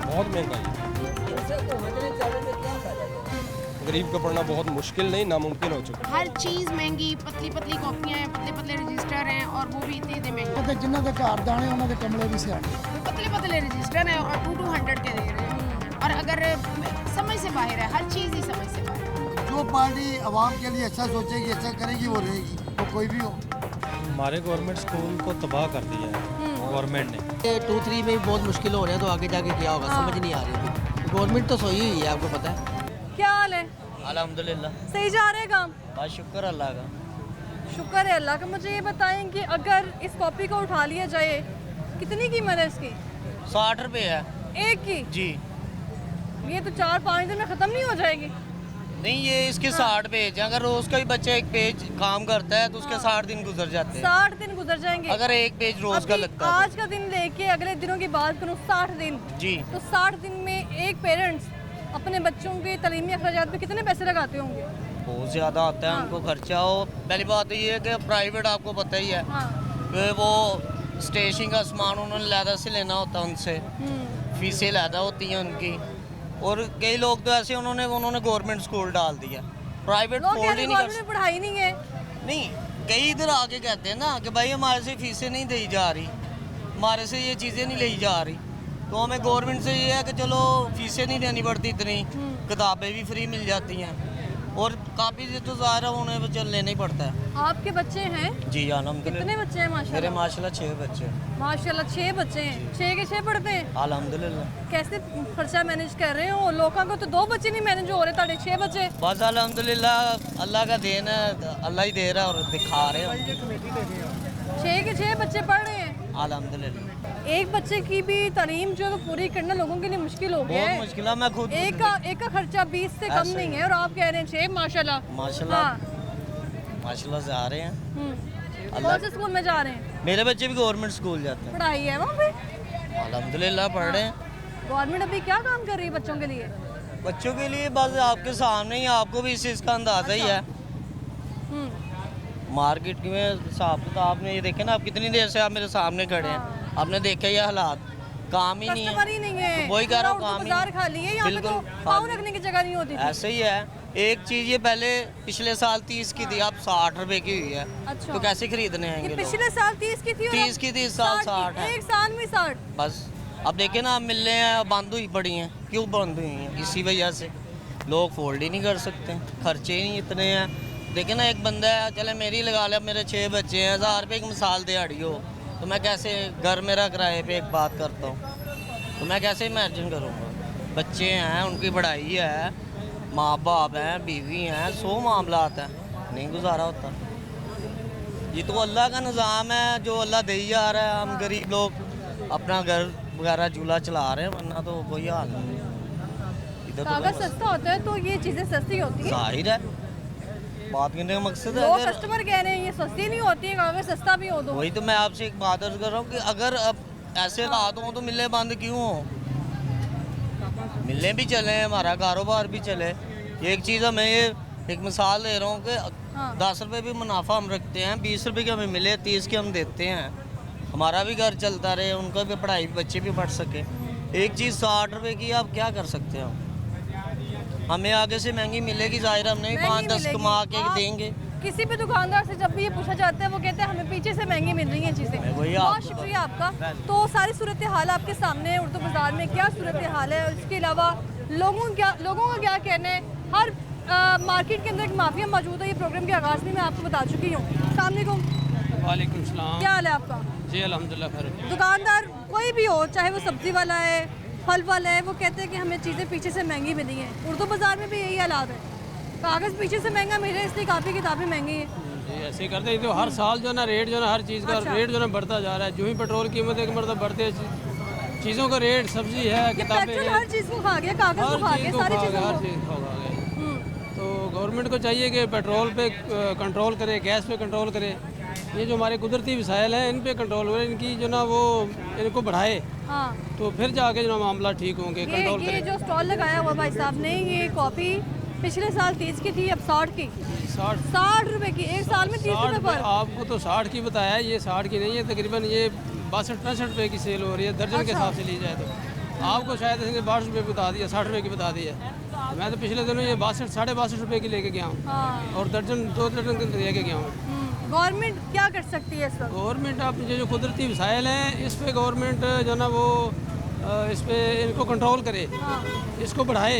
बहुत महंगाई है। इनसे घूमने जाने में क्या फायदा है? गरीब का पढ़ना बहुत मुश्किल नहीं, नामुमकिन हो चुका है। हर चीज़ महंगी, पतली पतली कॉपियाँ हैं, पतले पतले रजिस्टर हैं, और वो भी इतने इतने महंगे। ਤੇ ਜਿਨ੍ਹਾਂ ਦੇ ਘਰ ਦਾਣੇ ਉਹਨਾਂ ਦੇ ਕਮਲੇ ਵੀ ਸਿਆਣੇ। वो पतले पतले रजिस्टर हैं और 200 के दे रहे हैं, और अगर समझ से बाहर है, हर चीज़ ही समझ से बाहर है। जो पार्टी आवाम के लिए अच्छा सोचेगी, अच्छा करेगी, वो रहेगी, तो कोई भी हो। हमारे गवर्नमेंट स्कूल को तबाह कर दिया है गवर्नमेंट ने। ये 2-3 में भी बहुत मुश्किल हो रहे हैं, तो आगे जाके क्या होगा समझ नहीं आ रही थी। गवर्नमेंट तो सोई हुई है, आपको पता है। क्या हाल है? अल्हम्दुलिल्लाह, सही जा रहे हैं काम? बस शुक्र अल्लाह का। शुक्र है अल्लाह का। मुझे ये बताएं कि अगर इस कॉपी को उठा लिया जाए, कितनी कीमत है इसकी? 60 रुपये है एक की? जी। ये तो 4-5 दिन में ख़त्म नहीं हो जाएगी? नहीं, ये इसके 60 पेज हैं। अगर रोज का ही बच्चा एक पेज काम करता है तो उसके 60 दिन गुजर जाते हैं। 60 दिन गुजर जाएंगे अगर एक पेज रोज का अभी लगता है आज का दिन लेके अगले दिनों की बात करूँ 60 दिन जी। तो 60 दिन में एक पेरेंट्स अपने बच्चों के तलीमी अखराजात पे कितने पैसे लगाते होंगे? बहुत ज़्यादा आता है उनको खर्चा। हो पहली बात तो ये है कि प्राइवेट आपको पता ही है कि वो स्टेशन का सामान उन्होंने लैदा से लेना होता है, उनसे फीसें लैदा होती हैं उनकी। और कई लोग तो ऐसे उन्होंने गवर्नमेंट स्कूल डाल दिया, प्राइवेट लोग फोल्ड ही नहीं कर गवर्नमेंट पढ़ाई नहीं है। नहीं, कई इधर आके कहते हैं ना कि भाई हमारे से फीसें नहीं दी जा रही, हमारे से ये चीज़ें नहीं ली जा रही। तो हमें गवर्नमेंट से ये है कि चलो फीसें नहीं देनी पड़ती इतनी, किताबें भी फ्री मिल जाती हैं और काफ़ी तो ज़ाहिर है उन्हें चल लेना ही पड़ता है। आपके बच्चे हैं? जी अल्हम्दुलिल्लाह। कितने बच्चे हैं माशाल्लाह? मेरे माशाल्लाह 6 बच्चे हैं। माशाल्लाह 6 बच्चे हैं। 6 के 6 पढ़ते हैं? अल्हम्दुलिल्लाह। कैसे खर्चा मैनेज कर रहे हो? लोगों को तो 2 बच्चे नहीं मैनेज हो रहे, ताड़े 6 बच्चे। बस अल्हम्दुलिल्लाह, अल्लाह का देन है, अल्लाह ही दे रहा है और दिखा रहे हैं। 6 के 6 बच्चे पढ़ रहे हैं अल्हम्दुलिल्लाह। एक बच्चे की भी तालीम जो है वो पूरी करना लोगों के लिए मुश्किल हो गया है। बहुत मुश्किल है। मैं खुद एक का खर्चा 20 से कम नहीं है और आप कह रहे हैं 6 माशाल्लाह। माशाल्लाह हाँ। माशाल्लाह से आ रहे हैं। कौन से स्कूल में जा रहे हैं? मेरे बच्चे भी गवर्नमेंट स्कूल जाते हैं। पढ़ाई है वहाँ पे? अल्हम्दुलिल्लाह पढ़ रहे हैं। गवर्नमेंट अभी क्या काम कर रही है बच्चों के लिए? बच्चों के लिए बस आपके सामने ही, आपको भी इस चीज़ का अंदाज़ा ही है। मार्केट में हिसाब तो आपने ये देखे ना, आप कितनी देर से आप मेरे सामने खड़े हैं, आपने देखे ये हालात, काम ही नहीं है। कस्टमर ही नहीं है। तो वही कह रहा हूँ, पूरा काम ही बाजार खाली है, यहाँ पे तो पाँव रखने की जगह नहीं होती थी। ऐसे ही है। एक चीज़ ये पहले पिछले साल 30 की थी, अब 60 रुपए की हुई है। अच्छा। तो कैसे खरीदने आएंगे ये लोग? पिछले साल 30 की थी और 30 की थी, इस साल 60 है। एक साल में 60। बस अब देखे ना, अब मिलने हैं बंद हुई पड़ी हैं। क्यों बंद हुई हैं? इसी वजह से लोग फोल्ड ही नहीं कर सकते, खर्चे ही नहीं इतने हैं। देखे ना, एक बंदा है, चले मेरी लगा लिया, मेरे 6 बच्चे हैं, 1000 रुपये की मिसाल दिहाड़ी हो तो मैं कैसे, घर मेरा किराए पे एक बात करता हूँ तो मैं कैसे इमेजिन करूँगा? बच्चे हैं, उनकी पढ़ाई है, माँ बाप हैं, बीवी हैं, 100 मामलात हैं, नहीं गुजारा होता। ये तो अल्लाह का निज़ाम है, जो अल्लाह दे ही जा रहा है। हम गरीब लोग अपना घर वगैरह चूल्हा चला रहे हैं, वरना तो कोई हाल नहीं है। इधर कागज सस्ता होता है तो ये चीज़ें सस्ती होती है। जाहिर है, बात करने का मकसद है। वो अगर कस्टमर कह रहे हैं ये सस्ती नहीं होती है, कागज सस्ता भी हो दो। वही तो मैं आपसे एक बात अर्ज कर रहा हूँ कि अगर अब ऐसे हालात हों तो मिलें बंद क्यों हो? मिलने भी चले, हमारा कारोबार भी चले। ये एक चीज़ हमें, ये एक मिसाल दे रहा हूँ कि 10 रुपये भी मुनाफा हम रखते हैं, 20 रुपये के हमें मिले, 30 के हम देते हैं, हमारा भी घर चलता रहे, उनका भी पढ़ाई, बच्चे भी पढ़ सके। एक चीज़ 60 रुपये की आप क्या कर सकते हो? हमें आगे से महंगी मिलेगी, जाहिर हमने भी 5-10 कमा के देंगे। किसी भी दुकानदार से जब भी ये पूछा जाता है वो कहते हैं हमें पीछे से महंगी मिल रही हैं चीज़ें। बहुत शुक्रिया आपका। तो सारी सूरत हाल आपके सामने है, उर्दू बाज़ार में क्या सूरत हाल है, उसके अलावा लोगों का क्या कहना है। हर मार्केट के अंदर एक माफिया मौजूद है। ये प्रोग्राम के आगाज़ में मैं आपको बता चुकी हूँ। अस्सलाम वालेकुम सलाम। क्या हाल है आपका? जी अल्हम्दुलिल्लाह खैर। दुकानदार कोई भी हो, चाहे वो सब्ज़ी वाला है, फल वाला है, वो कहते हैं कि हमें चीज़ें पीछे से महंगी मिली हैं। उर्दू बाज़ार में भी यही हालात है, कागज़ पीछे से महंगा मिल रहा है, इसलिए काफ़ी किताबें महंगी हैं। जी ऐसे ही करते हैं। तो हर साल जो है ना रेट जो है ना, हर चीज़ का रेट जो है ना बढ़ता जा रहा है। जो ही पेट्रोल कीमत एक मरतबा बढ़ते हैं, चीज़ों का रेट, सब्जी है, किताबें, हर चीज़ को खा गया, कागज़ को खा गया, सारी चीज़ों हर चीज़ को खा गया। तो गवर्नमेंट को चाहिए कि पेट्रोल पे कंट्रोल करे, गैस पे कंट्रोल करे। ये जो हमारे कुदरती वसाइल हैं इन पे कंट्रोल करे, इनकी जो ना वो इनको बढ़ाए। हाँ। तो फिर जाके जो मामला ठीक होंगे, कंट्रोल ये करे। जो स्टॉल लगाया हुआ भाई साहब ने, ये कॉफ़ी पिछले साल 30 की थी, अब 60 की। 60 रुपए की, एक साल में 30 रुपए पर। आपको तो 60 की बताया, ये 60 की नहीं है, तकरीबन ये 62-63 रुपए की सेल हो रही है दर्जन के हिसाब से ली जाए तो। आपको शायद इसने 62 रुपये बता दिया, 60 रुपये की बता दिया। मैं तो पिछले दिनों ये 62-62.5 रुपये की लेके गया हूँ और दर्जन 2 दर्जन लेके गया हूँ। गवर्नमेंट क्या कर सकती है इस वक्त? गवर्नमेंट आप जो कुदरती वसाइल हैं इस पे गवर्नमेंट जो ना वो इस पे इनको कंट्रोल करे, इसको बढ़ाए।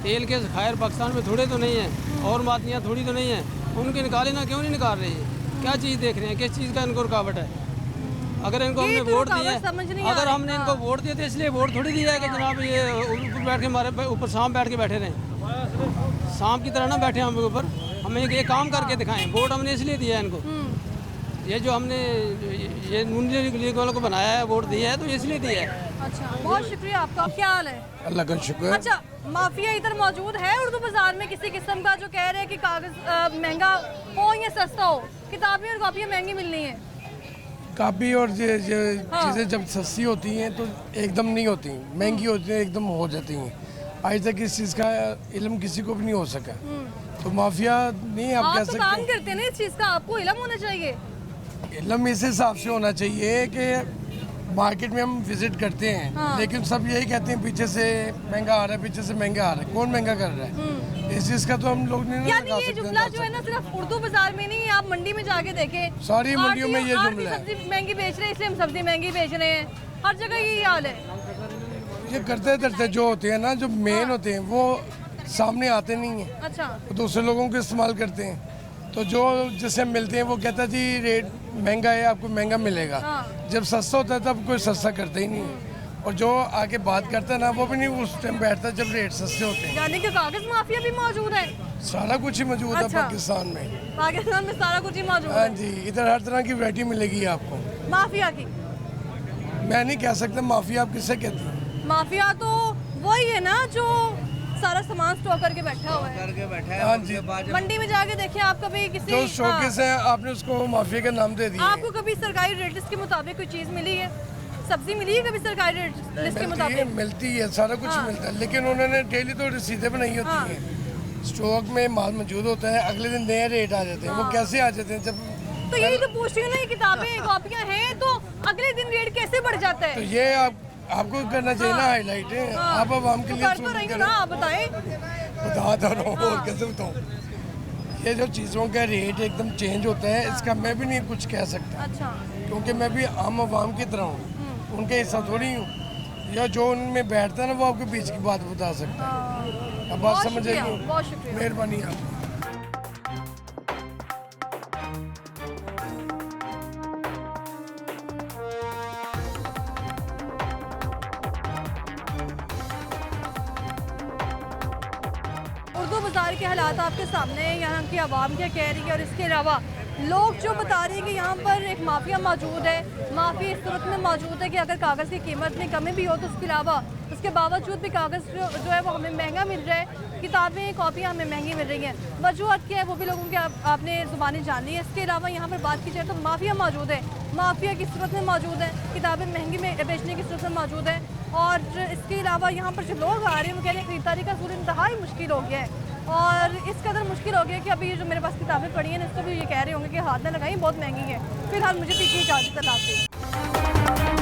तेल के ज़खायर पाकिस्तान में थोड़े तो नहीं हैं, और मादनियाँ थोड़ी तो नहीं हैं, उनके निकाले ना, क्यों नहीं निकाल रही है? क्या चीज़ देख रहे हैं, किस चीज़ का इनको रुकावट है? अगर इनको हमने वोट दिए, अगर हमने इनको वोट दिए तो इसलिए वोट थोड़ी दिया है कि जनाब ये ऊपर बैठ के हमारे ऊपर सांप बैठ के बैठे रहें, सांप की तरह ना बैठे हम ऊपर, हमें ये काम करके दिखाएं। वोट हमने इसलिए दिया है इनको, ये जो हमने ये नून लीग वालों को बनाया है, वोट दिया है तो इसलिए दिया है अच्छा, बहुत शुक्रिया आपका। क्या हाल है? अल्लाह का शुक्र। अच्छा, माफिया इधर मौजूद है उर्दू बाजार में किसी किस्म का जो कह रहे हैं कि कागज महंगा हो या सस्ता हो, किताबें और कॉपियाँ महंगी मिलनी है? कापी और हाँ। चीज़ें जब सस्ती होती हैं तो एकदम नहीं होती, महंगी होती हैं एकदम हो जाती हैं। आज तक इस चीज़ का इल्म किसी को भी नहीं हो सका, तो माफिया नहीं आप आप कह तो सकते। काम करते हैं ना इस चीज़ का, आपको इल्म होना चाहिए। इल्म इस हिसाब से होना चाहिए कि मार्केट में हम विजिट करते हैं, हाँ। लेकिन सब यही कहते हैं पीछे से महंगा आ रहा है, पीछे से महंगा आ रहा है। कौन महंगा कर रहा है? इस चीज़ का तो हम लोग नहीं यानी लगा ये सकते। जुमला जो है ना सिर्फ उर्दू बाजार में नहीं, आप मंडी में जाके देखें, सारी मंडियों में ये आरती जुमला है। सब्जी महंगी बेच रहे हैं इसलिए हम सब्जी महंगी बेच रहे हैं, हर जगह यही हाल है। ये करते करते जो होते हैं ना, जो मेन होते हैं वो सामने आते नहीं हैं, अच्छा, वो दूसरे लोगों को इस्तेमाल करते हैं। तो जो जिससे हम मिलते हैं वो कहता है जी रेट महंगा है, आपको महंगा मिलेगा। हाँ। जब सस्ता होता है तब कोई सस्ता करता ही नहीं है। और जो आके बात करता है ना वो भी नहीं उस टाइम बैठता जब रेट सस्ते होते हैं। यानी कि कागज माफिया भी मौजूद है सारा कुछ ही मौजूद है अच्छा। पाकिस्तान में। पाकिस्तान में सारा कुछ ही मौजूद हाँ है जी, इधर हर तरह की वैरायटी मिलेगी आपको। माफिया की। मैं नहीं कह सकता माफिया आप किससे कहते हैं। माफिया तो वही है ना जो सारा सामान स्टॉक करके बैठा हुआ है। हाँ जी, मंडी में जाके देखिए आप कभी किसी जो शौकीस है आपने उसको माफिया का नाम दे दिया। आपको कभी सरकारी रेट लिस्ट के मुताबिक कोई चीज़ मिली है? सब्जी मिली है कभी सरकारी रेट लिस्ट के मुताबिक? मिलती है, सारा कुछ हाँ। मिलता है, लेकिन उन्होंने डेली तो रसीदें बनाई होती हाँ। हैं। स्टॉक में माल मौजूद होता है, अगले दिन नए रेट आ जाते हैं। वो कैसे आ जाते हैं जब तो यही तो पूछ रही हूँ ना, ये किताबें कॉपियाँ हैं तो अगले दिन रेट कैसे बढ़ जाता तो है? ये आपको करना चाहिए ना हाईलाइट है। हाँ। आप आवाम के तो लिए कर तो रही हूँ ना, आप बताएं। बता दो रहा हूँ और कैसे बताऊँ। ये जो चीज़ों का रेट एकदम चेंज होता है, इसका मैं भी नहीं कुछ कह सकता, अच्छा, क्योंकि मैं भी आम आवाम की तरह हूँ, उनके हिस्सा थोड़ी हूँ। या जो उनमें बैठता है ना वो आपके बीच की बात बता सकता है। अब बात समझ आएगी। बहुत शुक्रिया। मेहरबानी आपकी। उर्दू बाज़ार के हालात आपके सामने हैं, यहाँ की आवाम क्या कह रही है और इसके अलावा लोग जो बता रहे हैं कि यहाँ पर एक माफिया मौजूद है। माफिया इस सूरत में मौजूद है कि अगर कागज़ की कीमत में कमी भी हो तो उसके अलावा उसके बावजूद भी कागज़ जो है वो हमें महंगा मिल रहा है, किताबें कॉपियाँ हमें महंगी मिल रही हैं। वजूहत क्या है वो भी लोगों की आपने ज़ुबानी जानी है। इसके अलावा यहाँ पर बात की जाए तो माफिया मौजूद है, माफिया की सूरत में मौजूद है, किताबें महंगी में बेचने की सूरत में मौजूद है। और इसके अलावा यहाँ पर जो लोग आ रहे हैं वो कह रहे हैं खरीदारी का सूरत इंतहाई मुश्किल हो गया है। और इस कदर मुश्किल हो गया कि अभी ये जो मेरे पास किताबें पड़ी हैं इसको भी ये कह रहे होंगे कि हाथ में लगाई बहुत महंगी है। फिलहाल मुझे पीछे इजाज़त है।